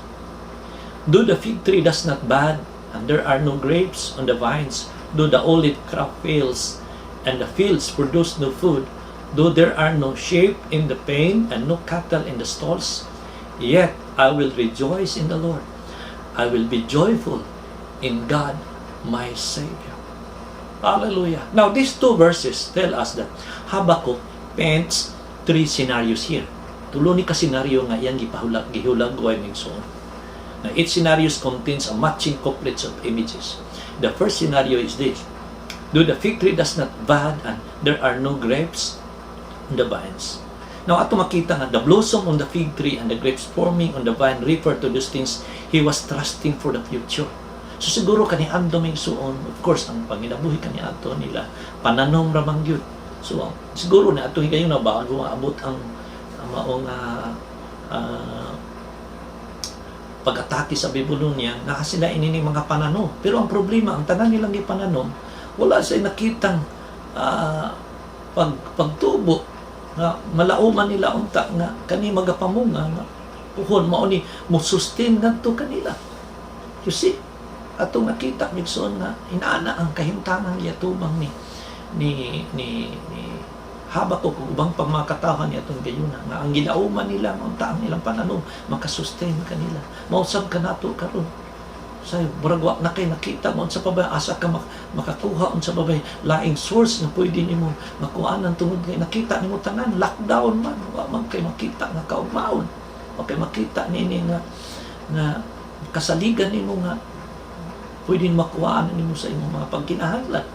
though the fig tree does not bud, and there are no grapes on the vines, though the olive crop fails, and the fields produce no food, though there are no sheep in the pen, and no cattle in the stalls, yet I will rejoice in the Lord. I will be joyful in God, my Savior. Hallelujah. Now, these two verses tell us that Habakkuk paints three scenarios here. Tulo ni ka senaryo nga iyang gihulag way migsuon. Now, each scenario contains a matching couplets of images. The first scenario is this. Though the fig tree does not bud and there are no grapes on the vines. Now, ato makita nga the blossom on the fig tree and the grapes forming on the vine refer to those things he was trusting for the future. So siguro kani ando may suon, of course, ang panginabuhi kani ato nila pananom ramang gyud. So siguro na ato higayon na ba abot ang maong pag-atake sa Babylonia, na sila inining mga pananom. Pero ang problema, ang tanan nilang ipananom, wala sa nakitang pagtubo nga malauman nila unta nga kani magapamunga nga puhon mao ni mo sustain ngadto kanila. You see, atong nakita migsoon nga inaana ang kahimtangan yatubang ni Habakuk ug ubang pagmakatahan ni atong gayuna nga ang gilauman nila unta ang ilang pananom makasustain kanila. Mausab kanato karon. Say murag wa na kay nakita mo sa pabay asa ka makakuha unsa babay laing source nga pwede nimo makuanan tungod kay nakita nimo tanan lockdown man wa man kay makita nga kaugmaon. Wa kay makita nini nga kasaligan nimo nga pwede makuhaan nimo sa imong mga pagkinahanglan.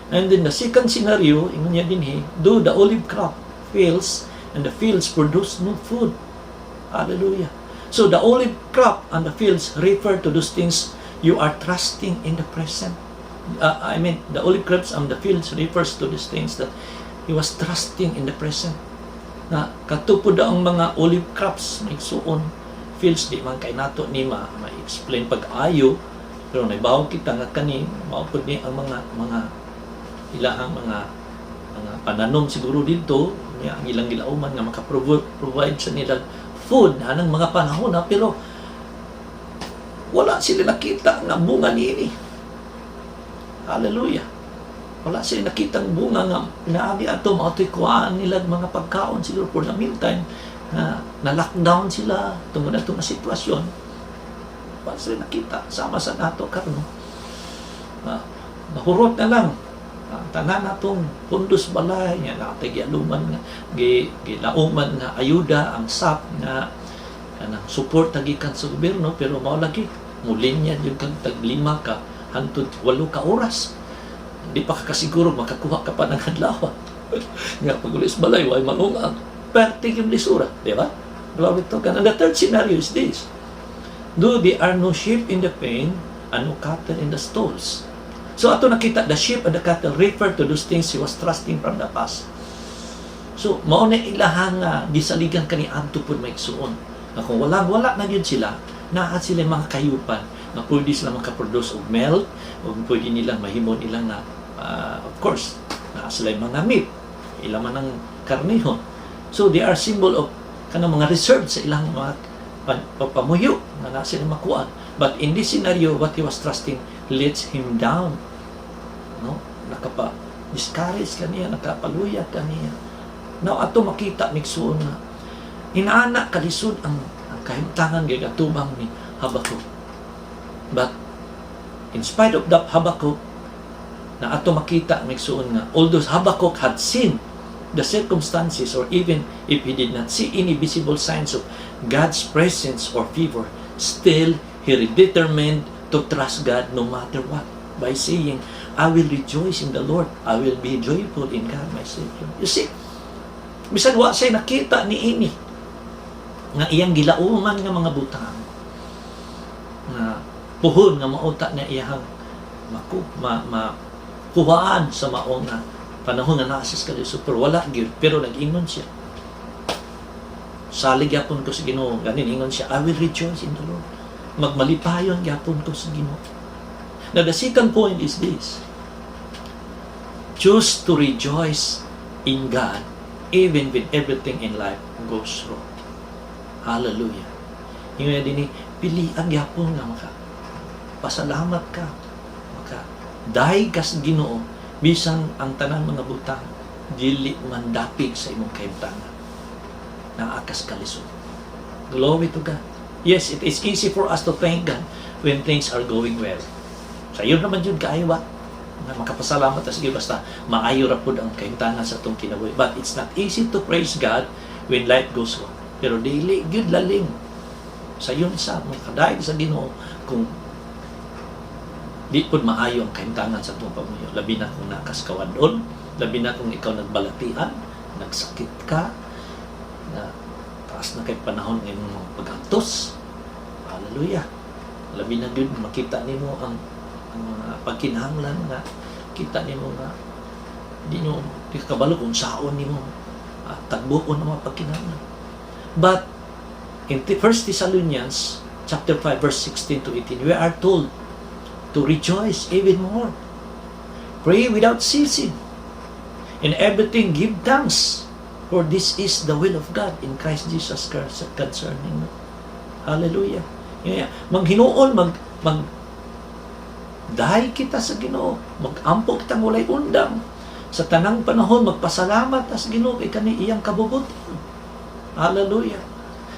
And then the second scenario, ingon niya din though the olive crop fails and the fields produce no food. Hallelujah. So the olive crop and the fields refer to those things you are trusting in the present. The olive crops and the fields refers to these things that he was trusting in the present. na katupod ang mga olive crops na igsuon fields di man kay nato ni ma-explain pag-ayo, pero naibaw kita nga kani maupod ni ang mga ilahang mga pananom siguro dito niya ang ilang gilauman nga maka-provide sa nila food anang mga panahon na, pero wala sila nakita nga bunga niini. Hallelujah. Wala sila nakitang bunga nga naagi ato mautoy kuhaan nila mga pagkaon siguro for the meantime na lockdown sila tungod ato nga sitwasyon. Wala sila nakita sama sa nato karon. Nahurot na lang tanan natong pundos balay nga natay gialuman nga gilauman nga ayuda ang SAP nga kanang support gikan sa gobyerno, pero mao lagi mulinya jud kag tag 5 ka hangtod 8 ka oras. Di pa ka kasiguro makakuha ka pa ng adlaw. Nga pagulis balay way manunga perti yung lisura, di ba? Glory to God. And the third scenario is this: though there are no sheep in the pen and no cattle in the stalls. So ato nakita the sheep and the cattle refer to those things he was trusting from the past. So mao na ilahang gisaligan kani adto pud maigsuon. Na kung wala na gyud sila, naa sila mga kayupan na pwede sila makaproduce og milk, o pwede nilang mahimon ilang na of course naa sila mga meat, ilang man ang karnihon. So they are symbol of kanang mga reserve sa ilang mga pamuyo na naa sila makuha. But in this scenario, what he was trusting lets him down. No? Nakapa-discourage kaniya, nakapaluyat kaniya. Now, ato makita migsuon na inaana kalisod ang kahimtangan kay katubang ni Habakkuk. But in spite of that Habakkuk, na ato makita migsuon nga although Habakkuk had seen the circumstances, or even if he did not see any visible signs of God's presence or favor, still he determined to trust God no matter what by saying, I will rejoice in the Lord, I will be joyful in God my Savior. You see, bisan wa say nakita ni ini nga iyang gilauman nga mga butang nga puhon nga mauta na iyang makuhaan sa maong nga panahon nga naasas ka super wala gyud, pero nag-ingon siya, salig yapon ko sa Ginoo, ganin ingon siya, I will rejoice in the Lord, magmalipayon yapon ko sa Ginoo. Now the second point is this: choose to rejoice in God even when everything in life goes wrong. Hallelujah. Yung din pili ang yapon nga maka pasalamat ka, maka dahil ka sa Ginoo bisan ang tanan mga butang dili man dapig sa imong kahimtangan na akas kalisod. Glory to God. Yes, it is easy for us to thank God when things are going well. Sa iyo naman yun kaayo ba na makapasalamat ta sige basta maayo ra pud ang kahimtangan sa atong kinabuhi. But it's not easy to praise God when life goes wrong. Pero dili gyud laling sa yun sa makadaig sa Ginoo kung di pud maayo ang kahimtangan sa atong pamuyo. Labi na kung nakaskawadon, labi na kung ikaw nagbalatian, nagsakit ka, na taas na kay panahon ng imong pag-antos. Hallelujah. Labi na gyud makita nimo ang mga pagkinahanglan nga kita nimo nga di kabalo kung saon nimo tagbuon ang mga pagkinahanglan. But in 1 Thessalonians chapter 5 verse 16 to 18, we are told to rejoice even more, pray without ceasing, in everything give thanks, for this is the will of God in Christ Jesus concerning you. Hallelujah. Manghinuon, dahil kita sa Ginoo, mag-ampo kitang walay undang sa tanang panahon, magpasalamat sa Ginoo kay kani iyang kabubuton. Hallelujah.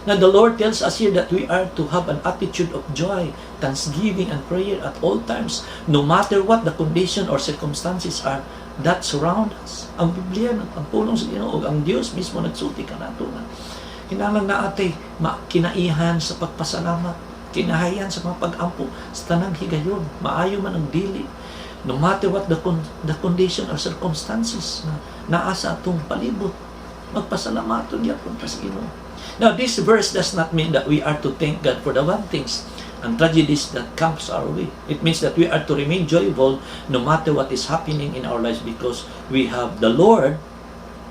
Now the Lord tells us here that we are to have an attitude of joy, thanksgiving, and prayer at all times, no matter what the condition or circumstances are that surround us. Ang Biblia, ang pulong sa Ginoo, ang Dios mismo nagsulti ka nato nga kinahanglan na atay kinaihan sa pagpasalamat, kinahayan sa mga pag-ampo sa tanang higayon, maayo man ang dili, no matter what the condition or circumstances na naa sa atong palibot, magpasalamaton gyapon ta sa Ginoo. Now this verse does not mean that we are to thank God for the bad things and tragedies that comes our way. It means that we are to remain joyful no matter what is happening in our lives, because we have the Lord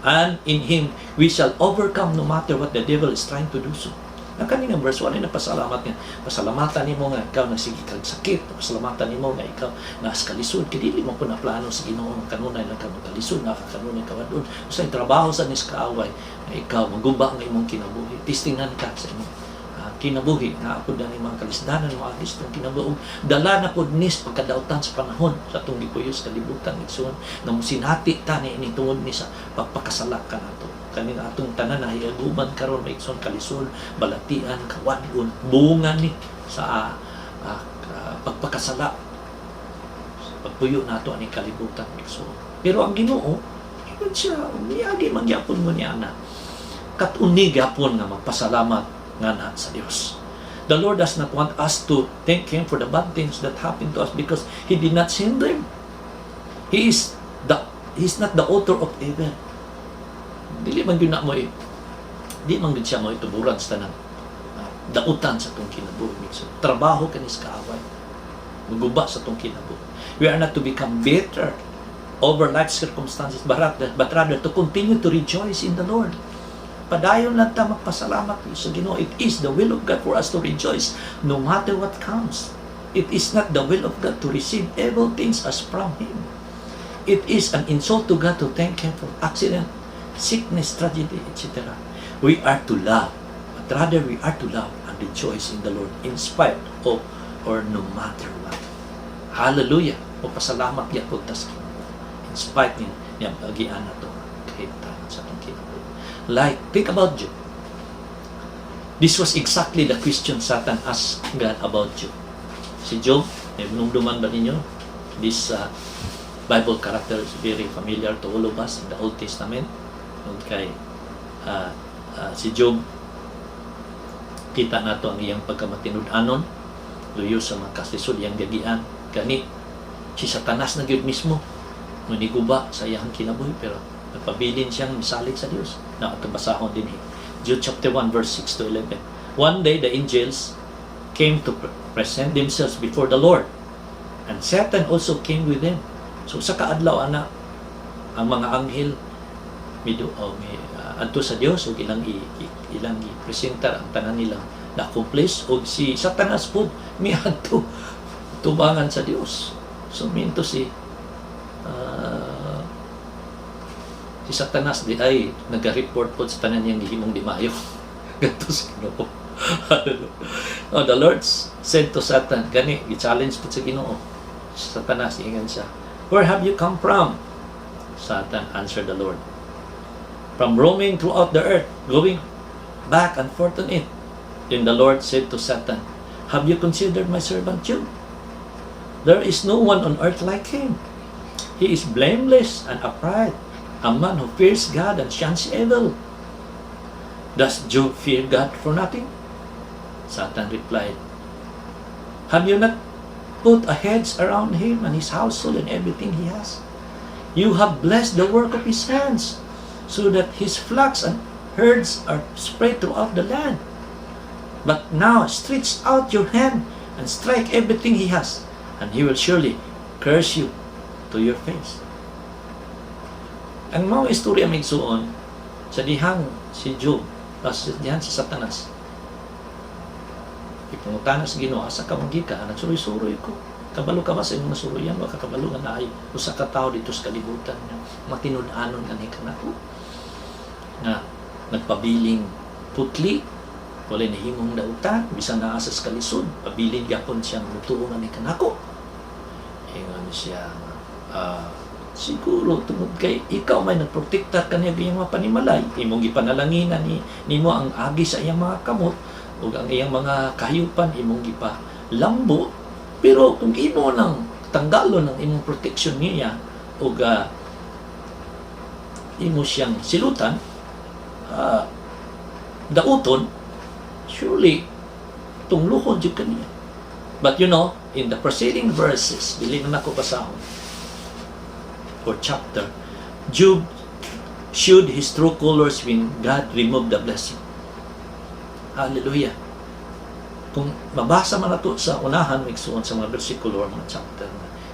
And in Him, we shall overcome no matter what the devil is trying to do so. Na kanina verse 1 ay napasalamat niya. Pasalamatan nimo nga ikaw nagsige kag sakit. Pasalamatan nimo nga ikaw nas kalisod. Kay dili mo po na plano sa Ginoo nga kanunay lang ka kalisod, kanunay ka wadon. Usay trabaho sa nis kaaway nga ikaw maguba ang imong kinabuhi. Tistingan ka sa imong kinabuhi nga apod ang mga kalisdanan mga Kristong kinabuhi. Dala na pod nis pagkadautan sa panahon sa atong gipuyos kalibutan igsoon nga mosinati ta ni ini tungod ni sa pagpakasala ka nato. Kaning atong tanan na hiaguman karon maigsoon kalisod, balatian, kawadon, bunga ni sa pagpakasala. Pagpuyo nato ani kalibutan igsoon. Pero ang Ginoo, yun siya, miyagi magyapon mo niya na. Katuni gyapon nga magpasalamat nga na sa Dios. The Lord does not want us to thank Him for the bad things that happened to us because He did not send them. He is not the author of evil. Dili man gyud na mo di man gyud siya mo ituburan sa tanan dautan sa tong kinabuhi. So, trabaho kanis kaaway. Maguba sa tong kinabuhi. We are not to become bitter over life circumstances but rather to continue to rejoice in the Lord. Padayon lang ta magpasalamat sa Ginoo. It is the will of God for us to rejoice no matter what comes. It is not the will of God to receive evil things as from Him. It is an insult to God to thank Him for accident, sickness, tragedy, etc. We are to love, but rather we are to love and rejoice in the Lord in spite of or no matter what. Hallelujah! O pasalamat niya po tas in spite niya agian na ito kahit sa itong kinabuhi. Like, think about Job. This was exactly the question Satan asked God about Job. Si Job, nung-duman ba ninyo? This Bible character is very familiar to all of us in the Old Testament. Okay. Si Job, kita nato ang iyang pagkamatinud-anon, luyo sa mga kasisod, iyang gagian. Kani, si Satanas na gyud mismo, maniguba sa iyang kinabuhi, pero nagpabilin siyang misalig sa Dios. Na ito basahon din Jude chapter 1 verse 6 to 11. One day the angels came to present themselves before the Lord, and Satan also came with them. So sa kaadlaw ana ang mga anghel adto sa Dios ug ilang i-presentar ang tanan nilang na-accomplish ug si Satanas pud miadto tubangan sa Dios. So minto si Satanas di ay nag-report po sa tanan niyang gihimong di maayo. Ganto sa Ginoo. The Lord said to Satan, gani, i-challenge po sa Ginoo. Satanas, ingan siya, where have you come from? Satan answered the Lord, from roaming throughout the earth, going back and forth on it. Then the Lord said to Satan, have you considered my servant Job? There is no one on earth like him. He is blameless and upright, a man who fears God and shuns evil. Does Job fear God for nothing? Satan replied, have you not put a hedge around him and his household and everything he has? You have blessed the work of his hands, so that his flocks and herds are spread throughout the land. But now stretch out your hand and strike everything he has, and he will surely curse you to your face. Ang mga istorya may suon sa dihang si Job, sa dihan si Satanas. Ipangutana sa Ginoo, asa ka magika, nagsuroy-suroy ko. Kabalo ka ba sa imong nasuroyan? Waka kabalo nga naay usa ka tawo dito sa kalibutan nga matinud-anon nga ni kanako. Nga nagpabiling putli, wala nahimong dautan, bisan naa sa kalisod, pabiling gyapon siyang mutuo nga ni kanako. Ingon siya, siguro tungod kay ikaw may nagprotektar kaniya iyang mga panimalay, imong gipanalanginan nimo ang agi sa iyang mga kamot ug ang iyang mga kahayupan imong gipalambo, pero kung imo nang tanggalon ang imong protection niya ug imo siyang silutan, dauton, surely tungluhon jud kaniya. But you know, in the preceding verses, dili na nako basahon or chapter, Job showed his true colors when God removed the blessing. Hallelujah. Kung mabasa man nato sa unahan, magsuon sa mga versikulo or mga chapter,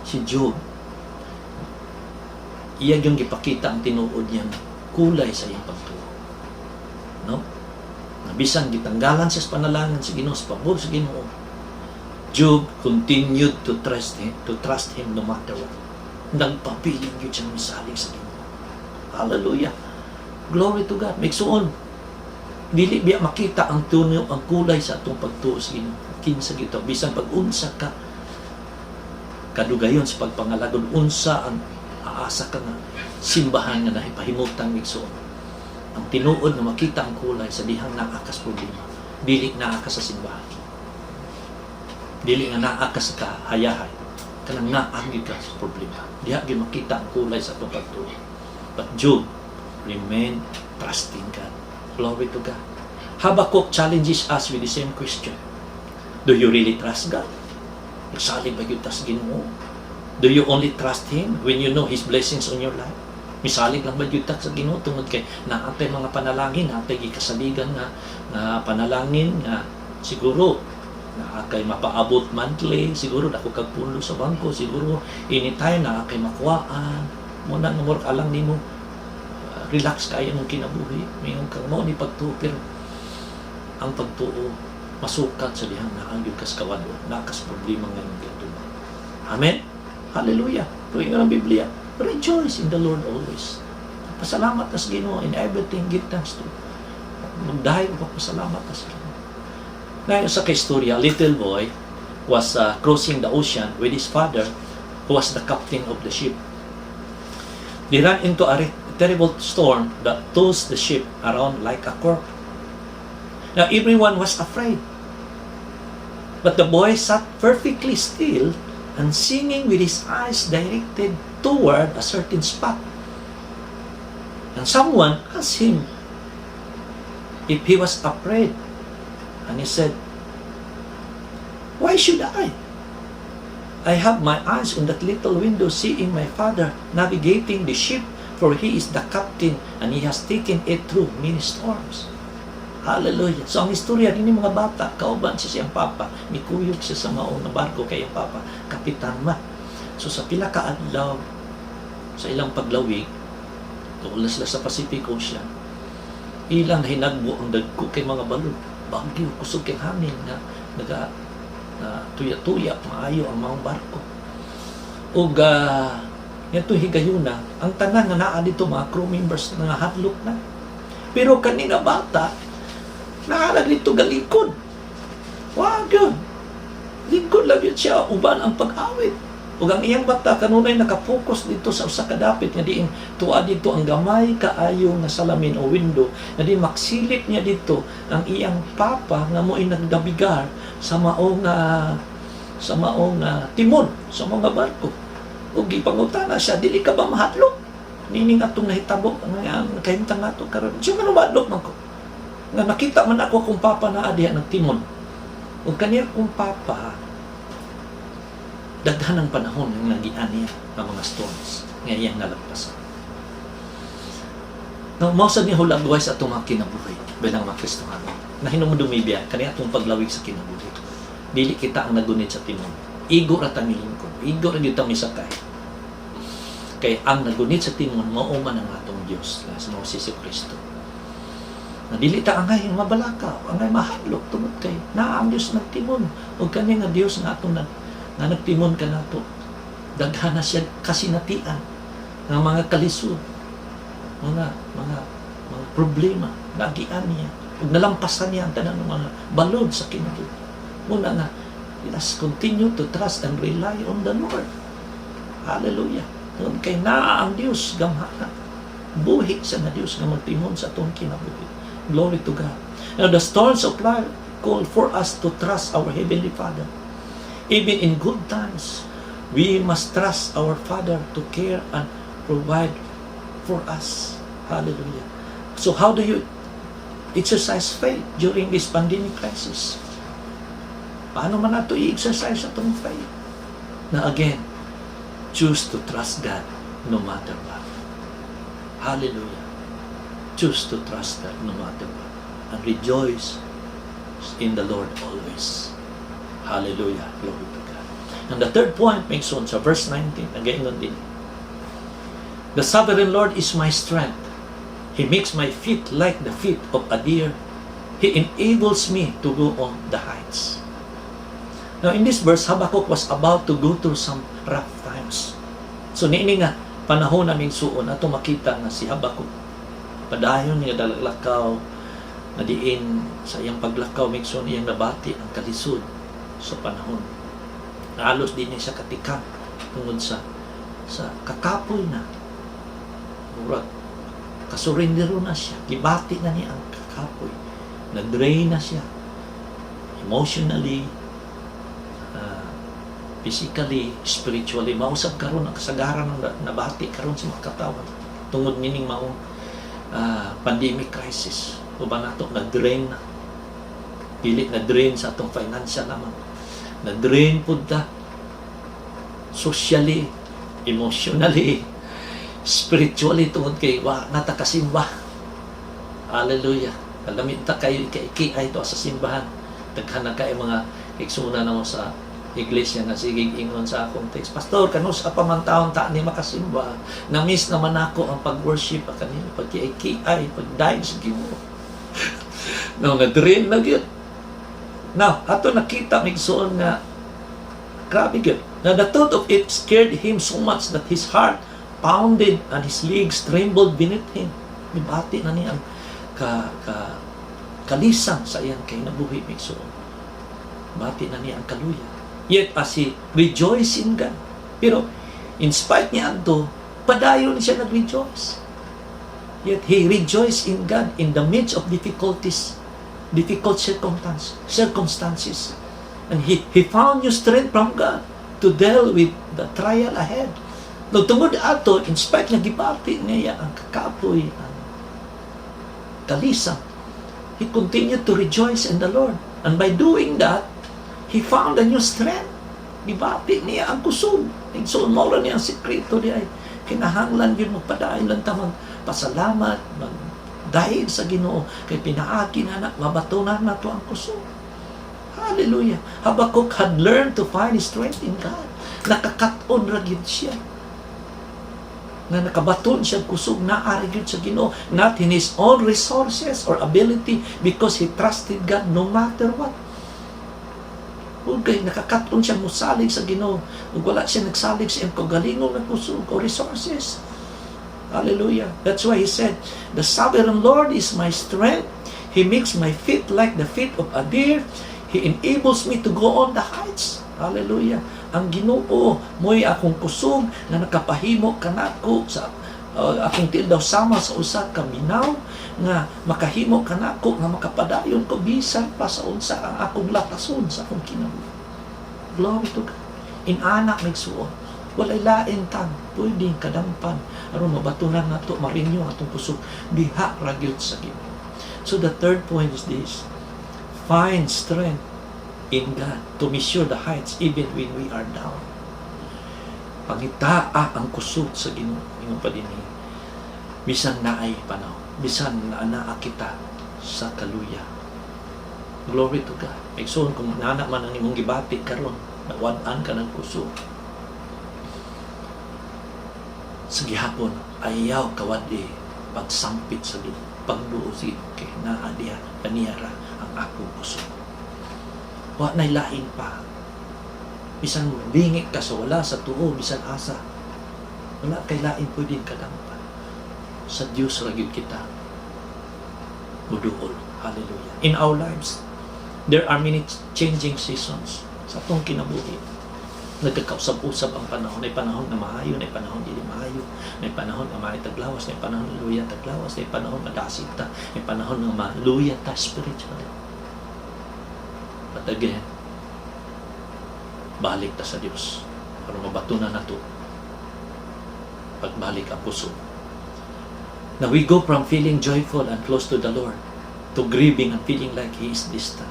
si Job, iya yung gipakita ang tinuod niyang kulay sa iyang pagtuo. No? Nabisan gitanggalan siya sa panalangin sa Ginoo, sa pabor sa Ginoo. Job continued to trust him no matter what. Nagpapiling yun siyang misalig sa Ginoo. Hallelujah. Glory to God. Magsuon. Dili biya makita ang tuno, ang kulay sa atong pagtuo sa Ginoo. Kinsa gito, bisan pag-unsa ka kadugayon sa pagpangalagod, unsa ang aasa ka nga simbahan nga nahipahimutang migsuon. Ang tinuod na makita ang kulay sa dihang naa ka sa problema, dili naa ka sa simbahan, dili nga naa ka sa kahayahay, kanang naa gyud ka sa problema, diha gyud makita ang kulay sa atong pagtuo. But Job remain trusting God. Glory to God. Habakkuk challenges us with the same question. Do you really trust God? Nagsalig ba yun tas Ginoo? Do you only trust Him when you know His blessings on your life? Misalig lang ba yun tas sa Ginoo tungod kay naatay mga panalangin, naatay gikasaligan nga panalangin nga siguro na kay mapaabot monthly, siguro dako kag pulo sa bangko, siguro anytime na kay makuhaan mo na nga work alang nimo, relax kaya mong kinabuhi, mayong kang mo ni pagtuo, pero ang pagtuo masukat sa dihang naangyod kas kawado, nakas problema ngayon dito. Amen? Hallelujah. Tuwing nga ng Biblia, rejoice in the Lord always. Pasalamat kas Ginoo in everything, give thanks to. Magdahay ko pasalamat kas Ginoo. Ngayon sa kaistorya, little boy was crossing the ocean with his father, who was the captain of the ship. They ran into a terrible storm that tossed the ship around like a cork. Now everyone was afraid. But the boy sat perfectly still and singing with his eyes directed toward a certain spot. And someone asked him if he was afraid. And he said, "Why should I? I have my eyes on that little window seeing my father navigating the ship, for he is the captain and he has taken it through many storms." Hallelujah. So ang istorya din mga bata, kauban siya siyang papa, mikuyog siya sa maong na barko kay ang papa, kapitan ma. So sa pila ka adlaw sa ilang paglawig, tulas sa Pacific Ocean, ilang hinagbo ang dagko kay mga balon, bagyo, kusog kay hangin nga tuya-tuya maayo ang mga barko. Ug yato higayuna, ang tanan nga naa dito mga crew members nga hadlok na. Pero kani nga bata naalag dito galikod. Wag yun. Lingkod lang yun siya. Uban ang pag-awit. Ug ang iyang bata kanunay nakapokus dito sa usa ka dapit nga diin tuwa dito ang gamay kaayo nga salamin o window nga di maksilip niya dito ang iyang papa nga mo'y nagdabigar sa maong timon sa mga barko. Ug gipangutana siya, dili ka ba mahadlok? Nining atong nahitabo nga kahimtang nato karon. Siya man mahadlok man ko. Nga nakita man ako kung papa na adiha nagtimon. Ug kaniya kung papa daghan ang panahon ng nagian niya ng mga storms nga iyang nalagpasan. Now, mausad niya hulagway sa atong mga kinabuhi bilang mga Kristohano. Nahinom mo dumibya, kaniya atong paglawig sa kinabuhi. Dili kita ang nagunit sa timon. Igo ra tangilin ko. Igo ra gyud ta misakay. Kay ang nagunit sa timon mao man ang atong Dios, sa mga Hesus Kristo. Na dili ta angay mabalaka, angay mahadlok tungod kay naa ang Dios nagtimon. Ug kani nga Dios nga atong nga nagtimon kanato. Daghan na siya kasinatian ng mga kalisod, mga problema nagian niya. Ug nalampasan niya ang tanan ng mga balod sa kinabuhi. Muna nga, let's continue to trust and rely on the Lord. Hallelujah. Tungod kay naa ang Dios gamhana. Buhi sa na Dios nga magtimon sa atong kinabuhi. Glory to God. Now, the storms of life call for us to trust our Heavenly Father. Even in good times, we must trust our Father to care and provide for us. Hallelujah. So, how do you exercise faith during this pandemic crisis? Paano man nato i-exercise atong faith? Na again, choose to trust God no matter what. Hallelujah. Choose to trust God no matter what. And rejoice in the Lord always. Hallelujah. Glory to God. And the third point makes on sa verse 19. Again, din. The sovereign Lord is my strength. He makes my feet like the feet of a deer. He enables me to go on the heights. Now in this verse, Habakkuk was about to go through some rough times. So niini nga, panahon naming suon, ato makita nga si Habakkuk. Padayon niya dalaglakaw, na diin sa iyang paglakaw, migson iyang nabati ang kalisod sa panahon. Naalos din niya sa katikang tungod sa kakapoy na. Murag, kasurindero na siya. Gibati na niya ang kakapoy. Na-drain na siya. Emotionally, physically, spiritually. Mausap karon ang kasagaran ng nabati karon sa mga katawan. Tungod nining maong pandemic crisis. O ba nato, na-drain na. Pili na-drain sa atong financial naman. Na-drain po ta. Socially, emotionally, spiritually, tungod kay natakasimba. Hallelujah. Alamit ta kayo ikay ito sa simbahan. Taghan na kayo mga iksuna naman sa iglesia nga sige ingon sa akong text. Pastor, kanus pamantaon ta ni makasimba. Na-miss naman ako ang pag-worship kanina, pag-kiay, pag-dive sa Ginoo. No, na-drain na gyud. Now, ato nakita migsuon nga grabe gyud. Now, the thought of it scared him so much that his heart pounded and his legs trembled beneath him. Mibati na niya ang kalisang sa iyang kinabuhi migsuon. Bati na niya ang kaluya. Yet as he rejoiced in God. Pero in spite niya ito, padayon siya nag-rejoice. Yet he rejoiced in God in the midst of difficulties, difficult circumstances. And he found new strength from God to deal with the trial ahead. Tungod ato, in spite na gibati niya ang kakapoy, ang kalisang, he continued to rejoice in the Lord. And by doing that, he found a new strength. Gibati niya ang kusog. So, mawala niya ang sikreto niya ay kinahanglan yun magpadayon lang tamang pasalamat, magdahil sa Ginoo kay pinaagi na mabatunan na to ang kusog. Hallelujah. Habakkuk had learned to find his strength in God. Nakakaton ra gyud siya. Na nakabaton siya kusog na ari gyud sa Ginoo, not in his own resources or ability, because he trusted God no matter what. Okay, nakakaton siya musalig sa Ginoo. Ug wala siya nagsalig sa iyang kaugalingong na kusog o resources. Hallelujah. That's why he said, the sovereign Lord is my strength. He makes my feet like the feet of a deer. He enables me to go on the heights. Hallelujah. Ang Ginoo mo'y akong kusog na nakapahimo kanako sa akong tildaw sama sa usa ka minaw nga makahimo kanako nga makapadayon ko bisan pa sa unsa ang akong latason sa akong kinabuhi. Glory to God. In anak migsuon. Walay lain tang pwedeng kadampan aron mabatunan nato marinyo atong kusog diha ra gyud sa Ginoo. So the third point is this: find strength in God to measure the heights even when we are down. Pangitaa ang kusog sa Ginoo ingon pa dinhi. Bisan naay panahon, bisan naa kita sa kaluya. Glory to God. Igsoon kung nana man ang imong gibati karon, nawad-an ka ng kusog. Sa gihapon, ayaw kawadi pagsampit sa Ginoo, pagduosi kay naa diha kaniyara ang akong kusog. Wa nay lain pa. Bisan bingit ka sa wala sa tuo, bisan asa. Wala kay lain pwedeng kadampan. Sa Dios ra gyud kita muduol. Hallelujah. In our lives, there are many changing seasons sa atong kinabuhi. Nagkakausap-usap ang panahon. May panahon na maayo, may panahon dili maayo, may panahon na may taglawas, may panahon na luya taglawas, may panahon na dasig ta, may panahon na maluya ta spiritually. But again, balik ta sa Dios para mabatunan nato pagbalik ang puso. Now we go from feeling joyful and close to the Lord to grieving and feeling like He is distant.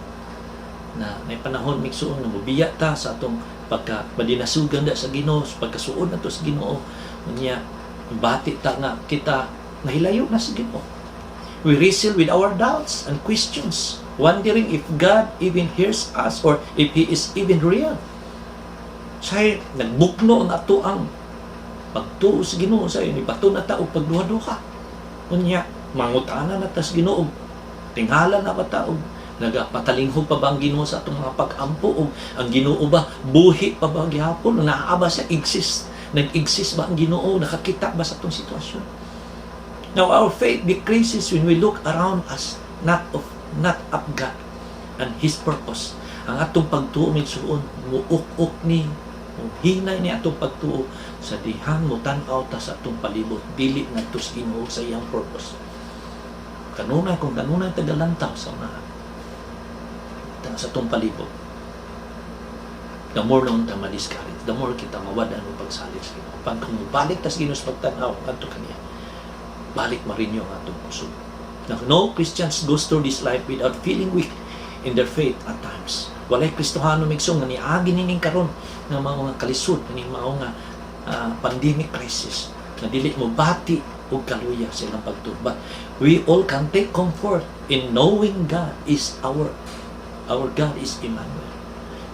Na may panahon migsuon na mubiya ta sa atong pagka-badinasugan sa Ginoo, pagkasuod na to sa Ginoo, unya bati ta nga kita nahilayo na sa Ginoo. We wrestle with our doubts and questions, wondering if God even hears us or if He is even real. Say nagbukno ang ato ang pagtuo sa Ginoo, say ni bato na ta og pagduha-duha. Unya Mangutana na tas Ginoo, tingala na ba taog? Nagapatalingho pa ba ang Ginoo sa atong mga pag-ampo? O ang Ginoo ba buhi pa ba gihapon? Naaba sa exist? Nag-exist ba ang Ginoo? Nakakita ba sa atong sitwasyon? Now our faith decreases when we look around us, not of God and His purpose. Ang atong pagtuo mitsuon muuk-uk ni hinay ni atong pagtuo sa dihang mo tan-aw ta sa atong palibot, dili ngadto sa Ginoo sa iyang purpose. Kanunay kung kanunay tagalantaw sa mga sa atong palibot, the more nung ta ma-discourage, the more kita mawada ng pagsalig sa Ginoo. Pag kung balik tas Ginoo sa pagtan-aw adto kaniya, balik marinyo ang atong puso. Now, no Christians goes through this life without feeling weak in their faith at times. Walay Kristohano migsong nga niagi nining karon nga mga kalisod, ni mao nga pandemic crisis na dili mo bati og kaluya sa ilang pagtuo. But we all can take comfort in knowing God is our God is Emmanuel.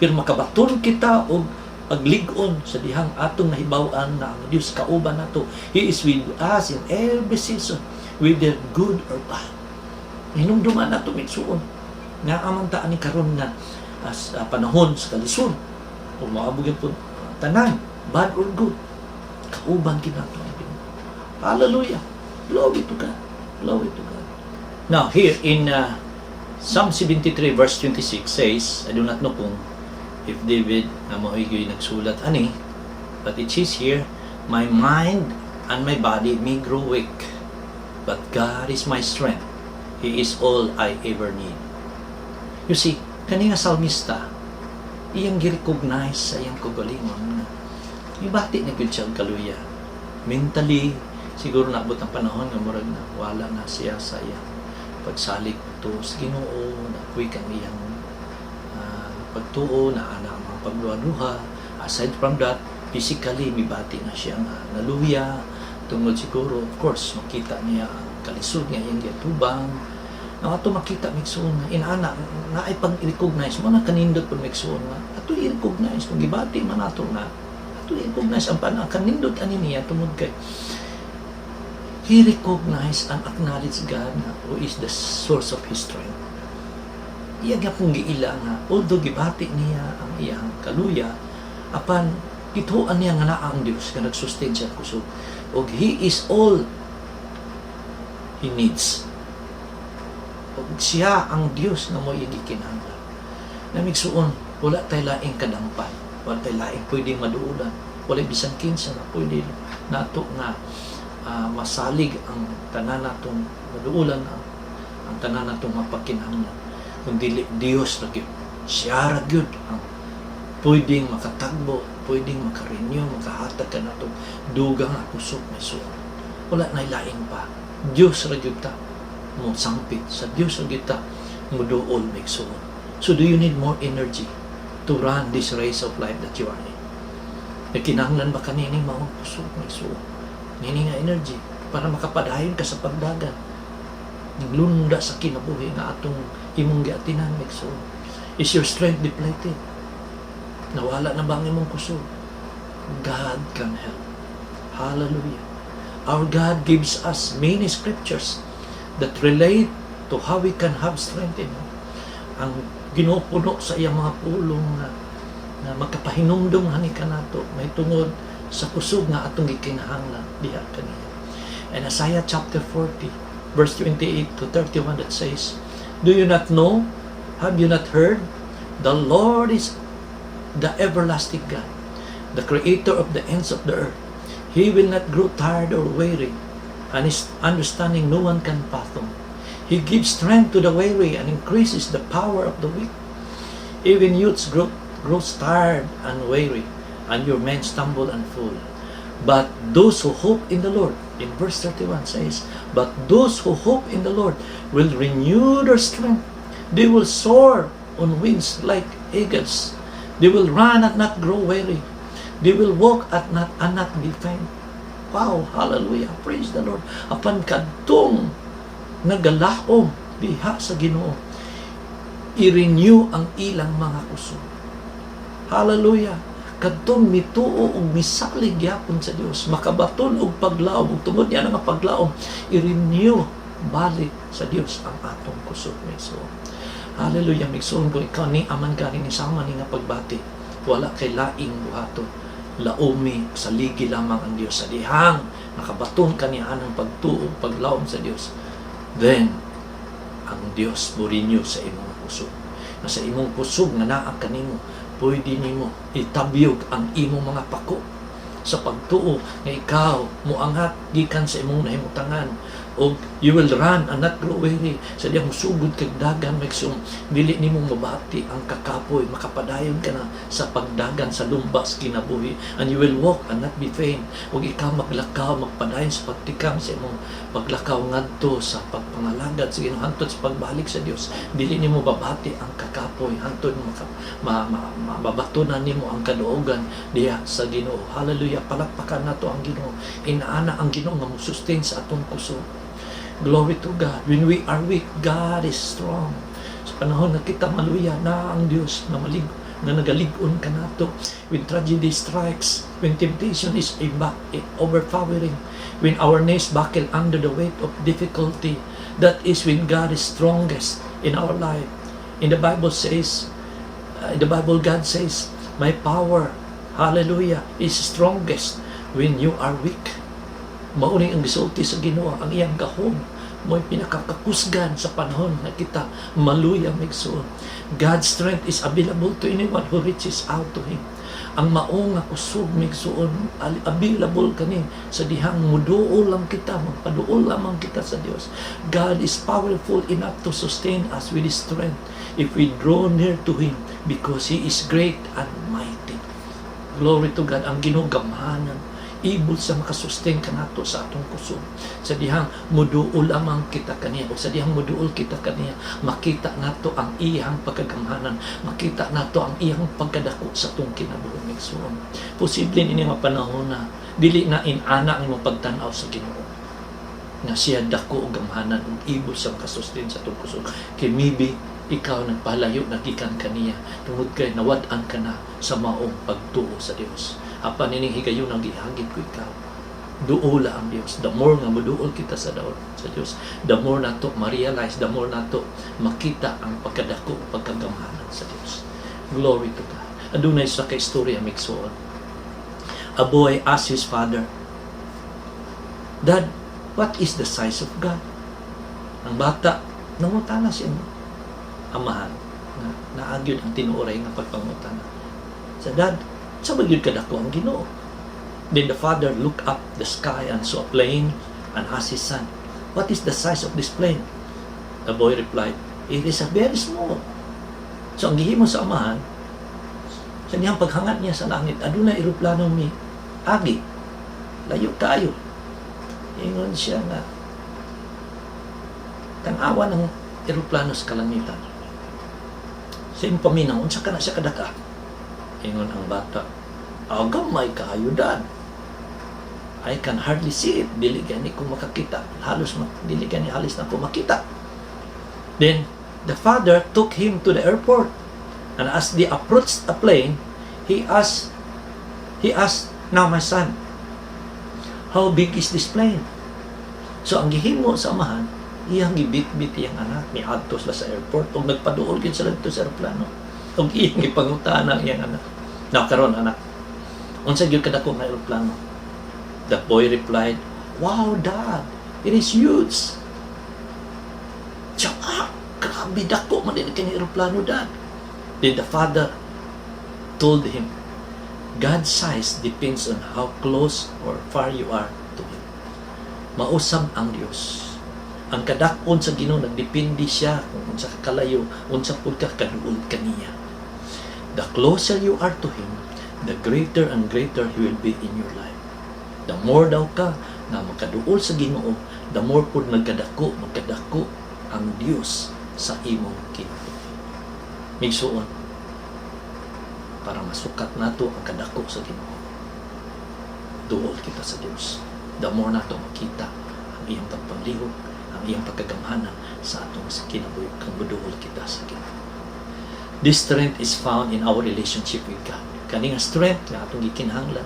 Pero makabaton kita og paglig-on sa dihang atong nahibaw-an na ang Dios kauban nato. He is with us in every season, whether good or bad. Hinumduman nato mitsuon nga amantaan ni karon na as panahon sa kalisod o maabog yung tanan, bad or good, kauban kinato. Hallelujah. Glory to God. Glory to God. Now, here in Psalm 73 verse 26 says, I do not know kung if David na mo'y nagsulat ani, but it says here, my mind and my body may grow weak, but God is my strength. He is all I ever need. You see, kani nga salmista, iyang gi-recognize sa iyang kagalingon. Ibati na gyud siya og kaluya. Mentally, siguro naabot ang panahon nga murag na wala na siya sa iyang pagsalig to sa Ginoo, nakuy kang iyang pagtuo, na ana ang mga pagluha-luha. Aside from that, physically, mibati na siya nga naluya. Tungod siguro, of course, makita niya ang kalisod niya iyang gitubang. Nang ato makita migsuon nga inana na ay pag-recognize mo na kanindot pag migsuon nga ato i-recognize kung gibati man ato na ato i-recognize ang kanindot ani niya tungod kay he recognize and acknowledge God who is the source of his strength. Iya nga pong giila nga although gibati niya ang iyang kaluya apan gituan niya nga naa ang Dios nga nagsustain siya kusog og he is all he needs. Siya ang Diyos na mo yung ikinahanglan. Namigsuon, wala tayo laing kadampan. Wala tayo laing pwedeng maduulan. Wala bisan kinsa na pwede nato na masalig ang tanan natong maduulan, ang tanan natong mapakinahanglan. Kung dili Diyos lagi, siya ra gyud ang pwedeng makatagbo, pwedeng makarenew, makahatag ka natong dugang at kusog na suon. Wala na laing pa. Diyos ra gyud ta mo sangpit sa Dios ang kita mo dool migsuon. So do you need more energy to run this race of life that you are in? Nagkinahanglan ba kanining maong kusog migsuon? Nini nga energy para makapadayon ka sa pagdagan. Naglunda sa kinabuhi nga atong imong giatinan migsuon. Is your strength depleted? Nawala na ba ang imong kusog? God can help. Hallelujah. Our God gives us many scriptures that relate to how we can have strength in Him. Ang ginupuno sa iyang mga pulong na makapahinumdum hani ka nato, may tungod sa kusog nga atong gikinahanglan diha kaniya. And Isaiah chapter 40, verse 28 to 31 that says, do you not know? Have you not heard? The Lord is the everlasting God, the creator of the ends of the earth. He will not grow tired or weary, and his understanding no one can fathom. He gives strength to the weary and increases the power of the weak. Even youths grows tired and weary, and your men stumble and fall. But those who hope in the Lord, in verse 31 says, but those who hope in the Lord will renew their strength. They will soar on wings like eagles. They will run and not grow weary. They will walk and not be faint. Wow, hallelujah, praise the Lord. Apan kadtong nagalaom diha sa Ginoo, i-renew ang ilang mga kusog. Hallelujah. Kadtong mituo og misalig gyapon sa Dios, makabaton og paglaom, ug tungod niya nga paglaom, i-renew balik sa Dios ang atong kusog migsuon. Hallelujah, migsuon ko ikaw ni aman ganing isama ni nga pagbati. Wala kay laing buhaton. Laumi sa ligi lamang ang Dios sa dihang nakabaton kaniya ng pagtuo, paglaom sa Dios. Then ang Dios burinyo sa imong kusog. Na sa imong kusog nga naa kanimo, pwede nimo itabyog ang imong mga pako sa pagtuo nga ikaw muangat gikan sa imong nahimutangan, o you will run and not grow weary. Sa diyang sugod kag dagan magsum, dili nimo mabati ang kakapoy, makapadayon ka na sa pagdagan sa lumbas kinabuhi, and you will walk and not be faint. Ug ikaw maglakaw, magpadayon sa pagtikam sa imong paglakaw ngadto sa pagpangalagad sa Ginoo, hantod sa pagbalik sa Dios. Dili nimo babati ang kakapoy, hantod mababatunan nimo ang kaduogan diha sa Ginoo. Hallelujah, palakpakan nato ang Ginoo. Inaana ang Ginoo nga mo-sustain sa atong kusog. Glory to God. When we are weak, God is strong. Sa panahon na kita maluya na ang Dios na nagalig-on ka nato. When tragedy strikes, when temptation is overpowering, when our knees buckle under the weight of difficulty, that is when God is strongest in our life. In the Bible God says, my power, hallelujah, is strongest when you are weak. Mauning ang gisulti sa Ginoo, ang iyang gahom mo'y pinakakakusgan sa panahon na kita maluya migsuon. God's strength is available to anyone who reaches out to Him. Ang mao nga kusog migsuon available kani sa dihang muduol lang kita, magpaduol lamang kita sa Dios. God is powerful enough to sustain us with His strength if we draw near to Him, because He is great and mighty. Glory to God. Ang Ginoo gamhanan, ibul sa makasustain ka nato sa atong kusog. Sa dihang muduol lamang kita kaniya, o sa dihang muduol kita kaniya, makita nato ang iyang pagkagamhanan, makita nato ang iyang pagkadako sa atong kinabuhi migsuon. Posible ini nga panahon na dili na inana ang imong pagtan-aw sa Ginoo nga siya dako og gamhanan ug ibul sa makasustain sa atong kusog. Kay maybe ikaw nagpalayo na gikan kaniya tungod kay nawad-an ka na sa maong pagtuo sa Dios. Apan ining higayon ang gihagit ko ikaw, duola ang Dios. The more nga moduol kita sa Dios, the more nato ma-realize, the more nato makita ang pagkadako, pagkagamhanan sa Dios. Glory to God. Adunay sa kaistorya migsuon. A boy asked his father, Dad, what is the size of God? Ang bata nangutana siya amahan na naagyod ang tinuoray nga pagpangutana. Sa Dad, sa magyud kadako ang Ginoo. Then the father looked up the sky and saw a plane and asked his son, what is the size of this plane? The boy replied, it is a very small. So ang gihimo sa amahan, sa niyang paghangat niya sa langit, adunay eroplano mi agi, layo kayo. Ingon siya nga tanawa ng eroplano sa kalangitan. Sa iyong paminaw, unsa ka na siya kadaka? Ingon ang bata, gamay kayo, Dad. I can hardly see it. Dili gani ko makakita. Dili gani halos na ko makita. Then, the father took him to the airport. And as they approached the plane, he asked, now my son, how big is this plane? So, ang gihimo sa amahan, iyang gibit-bit iyang anak, ni adto sila sa airport, o nagpaduol kin sila dito sa aeroplano. Ug iyang ipangutana iyang anak. Karon anak, unsa gyud kadako nga eroplano? The boy replied, wow, Dad, it is huge. Tsaka, grabe dako man din kini eroplano, Dad. Then the father told him, God's size depends on how close or far you are to Him. Mausab ang Dios. Ang kadakon sa Ginoo nagdepende siya kung unsa ka kalayo, unsa pud ka kaduol kaniya. The closer you are to Him, the greater and greater He will be in your life. The more daw ka na makaduol sa Ginoo, the more pud magkadako ang Dios sa imong kinabuhi. Migsuon, para masukat nato ang kadako sa Ginoo, duol kita sa Dios. The more nato makita ang iyang pagpanglihok, ang iyang pagkagamhanan sa atong kinabuhi, kung muduol kita sa Ginoo. This strength is found in our relationship with God. Kani nga strength nga atong gikinahanglan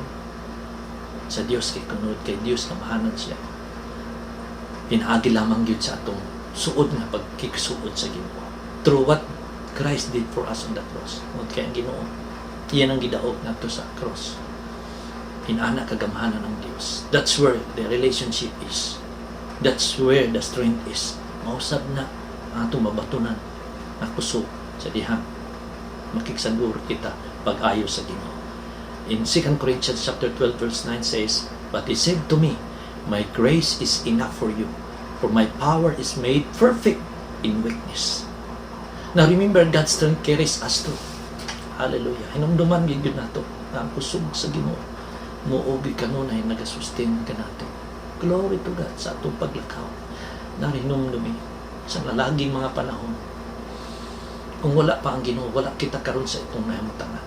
sa Dios, kay kunod kay Dios na mahanan siya. Pinaagi lamang yun sa atong suod nga pagkiksuod sa Ginoo. Through what Christ did for us on the cross. Kaya ang Ginoo, iyan ang gidaog nato sa cross. Inana kagamhanan ng Dios. That's where the relationship is. That's where the strength is. Mausab na atong mabatunan na kusog sa dihang makiksagur kita pag-ayo sa Ginoo. In 2 Corinthians chapter 12 verse 9 says, "But he said to me, my grace is enough for you, for my power is made perfect in weakness." Now remember, God's strength carries us too. Hallelujah. Hinumduman gid nato ang kusog sa Ginoo. Muugi kanunay nagasustain ka nato. Glory to God sa atong paglakaw. Narinumdumi sa lalaging mga panahon. Kung wala pa ang Ginoo, wala kita karon sa itong nahimutangan.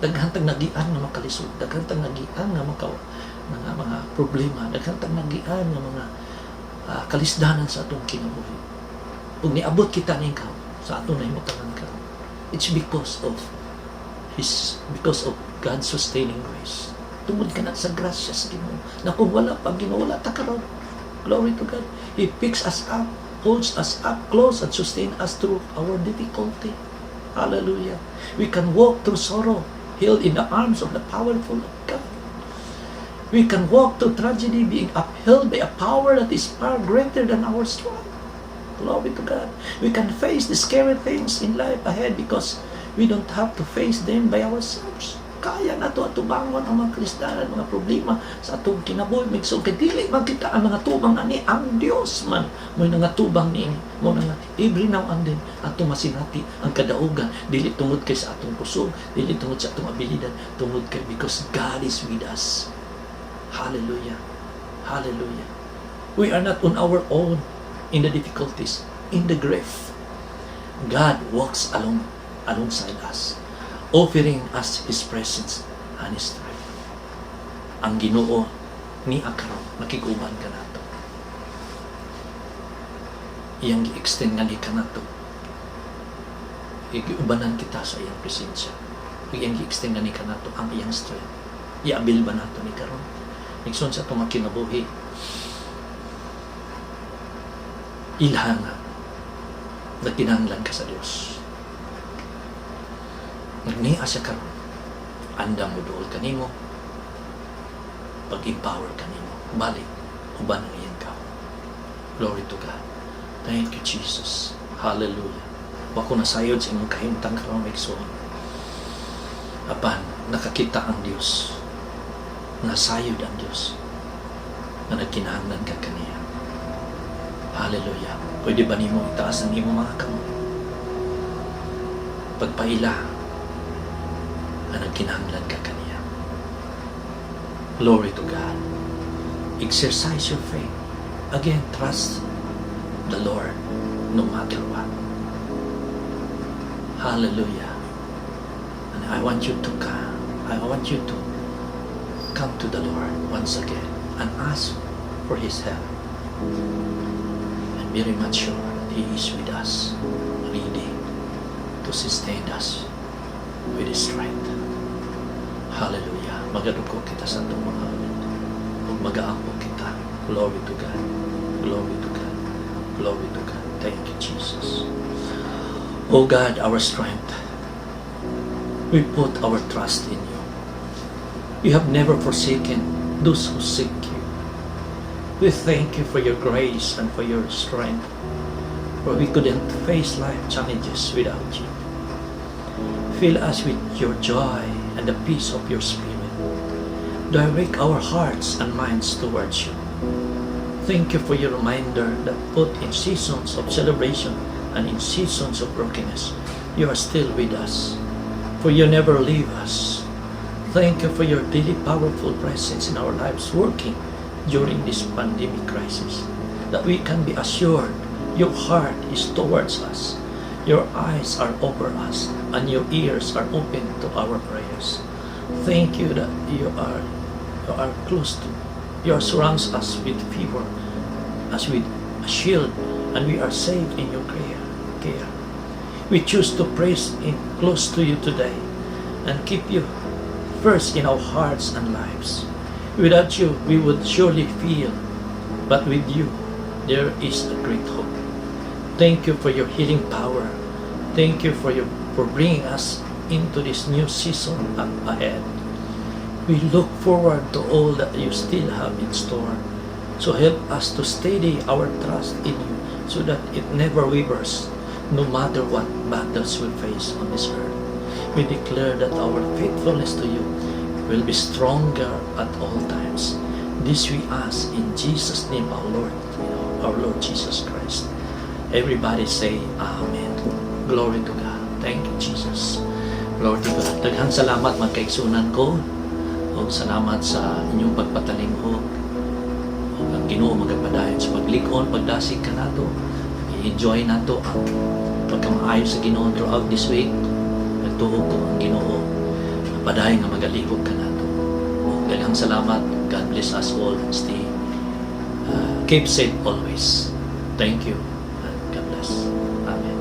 Daghantang nagian nga makalisod, daghantang nagian nga mga problema, daghantang nagian nga mga kalisdanan sa atong kinabuhi. Kung niabot kita ning karon sa atong nahimutangan karon, it's because of God's sustaining grace. Tungod ka na sa grasya sa Ginoo. Na kung wala pa Ginoo, wala ta karon. Glory to God. He picks us up, holds us up close, and sustain us through our difficulty. Hallelujah. We can walk through sorrow, held in the arms of the powerful of God. We can walk through tragedy, being upheld by a power that is far greater than our strength. Glory to God. We can face the scary things in life ahead because we don't have to face them by ourselves. Kaya na ito at tubangon ang mga Kristiyanan, mga problema sa atong kinabuhi. So, kadili man kita ang mga tubang ani, ang Diyos man. Mo'y nangatubang ni mo nga every now and then atong masinati ang kadaugan. Dili tungod kay sa atong kusog, dili tungod sa atong abilidad, tungod kay because God is with us. Hallelujah. Hallelujah. We are not on our own in the difficulties, in the grief. God walks alongside us, offering us His presence and His strength. Ang Ginoo ni akaron makiguban ka nato. Iyang gi-extend nga ni ka nato. Iubanan kita sa iyang presensya. Iyang gi-extend nga ni ka nato ang iyang strength. Iabil ba nato ni karon? Nigson sa itong makinabuhi. Ilhang na kinahanglan ka sa Dios. Nagniya siya karon, andang mo dool kanimo, pag-empower kanimo, balik, uban ang iyang kao. Glory to God. Thank you, Jesus. Hallelujah. Wako na sayod sa imong kahimtang karon igsoon. Apan, nakakita ang Dios. Nasayod ang Diyos na nagkinahanglan ka kaniya. Hallelujah. Pwede ba nimo itaas ang imo mga kamay? Pagpaila na nagkinahanglan ka kaniya. Glory to God. Exercise your faith. Again, trust the Lord no matter what. Hallelujah. And I want you to come to the Lord once again and ask for His help. And very much sure that He is with us, ready to sustain us with His strength. Hallelujah. Magaduko kita sa itong mga ulit. Huwag mag-aampo kita. Glory to God. Glory to God. Glory to God. Thank you, Jesus. Oh God, our strength, we put our trust in You. You have never forsaken those who seek You. We thank You for Your grace and for Your strength, for we couldn't face life challenges without You. Fill us with Your joy and the peace of Your Spirit. Direct our hearts and minds towards You. Thank You for Your reminder that both in seasons of celebration and in seasons of brokenness, You are still with us, for You never leave us. Thank You for Your daily powerful presence in our lives, working during this pandemic crisis, that we can be assured Your heart is towards us, Your eyes are over us, and Your ears are open to our prayers. Thank You that You are close to, You surrounds us with favor, as with a shield, and we are safe in Your care. We choose to praise close to You today, and keep You first in our hearts and lives. Without You, we would surely fail, but with You, there is a great hope. Thank you for your healing power. Thank you for bringing us into this new season up ahead. We look forward to all that you still have in store. So help us to steady our trust in you so that it never wavers, no matter what battles we face on this earth. We declare that our faithfulness to you will be stronger at all times. This we ask in Jesus' name, our Lord Jesus Christ. Everybody say, Amen. Glory to God. Thank you, Jesus. Glory to God. Daghang salamat mga kaigsunan ko. O salamat sa inyong pagpatalingho. O ang Ginoo magpadayon sa paglikon, pagdasig ka nato. I-enjoy nato ang pagkamaayo sa Ginoo throughout this week. Nagtuhog ko ang Ginoo. Padayon nga magalihog ka nato. O daghang salamat. God bless us all and stay. Keep safe always. Thank you. And God bless. Amen.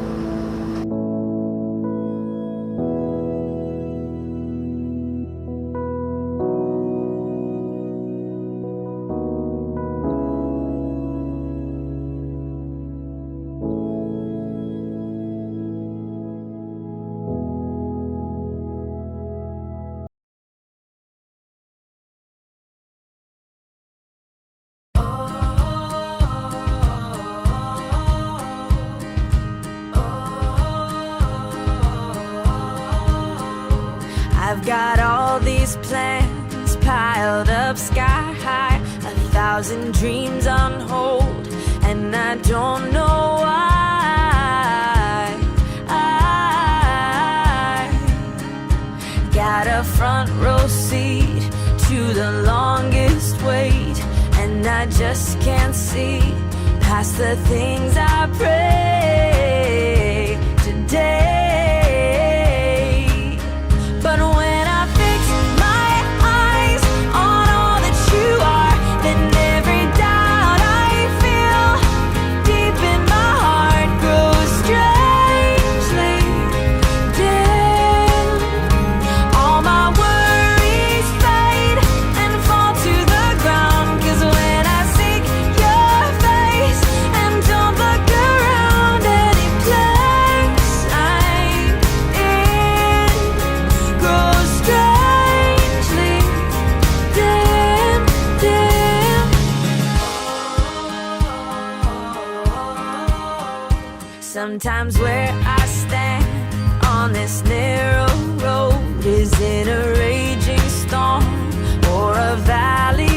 I've got all these plans piled up sky high, 1,000 dreams on hold, and I don't know why. I got a front row seat to the longest wait, and I just can't see past the things I pray today. But when I fix my eyes on all that you are, then every doubt I feel deep in my heart grows strangely dim. All my worries fade and fall to the ground, 'cause when I seek your face and don't look around, any place I'm in grows strangely dim, dim. Sometimes where I stand on this narrow road is in a raging storm or a valley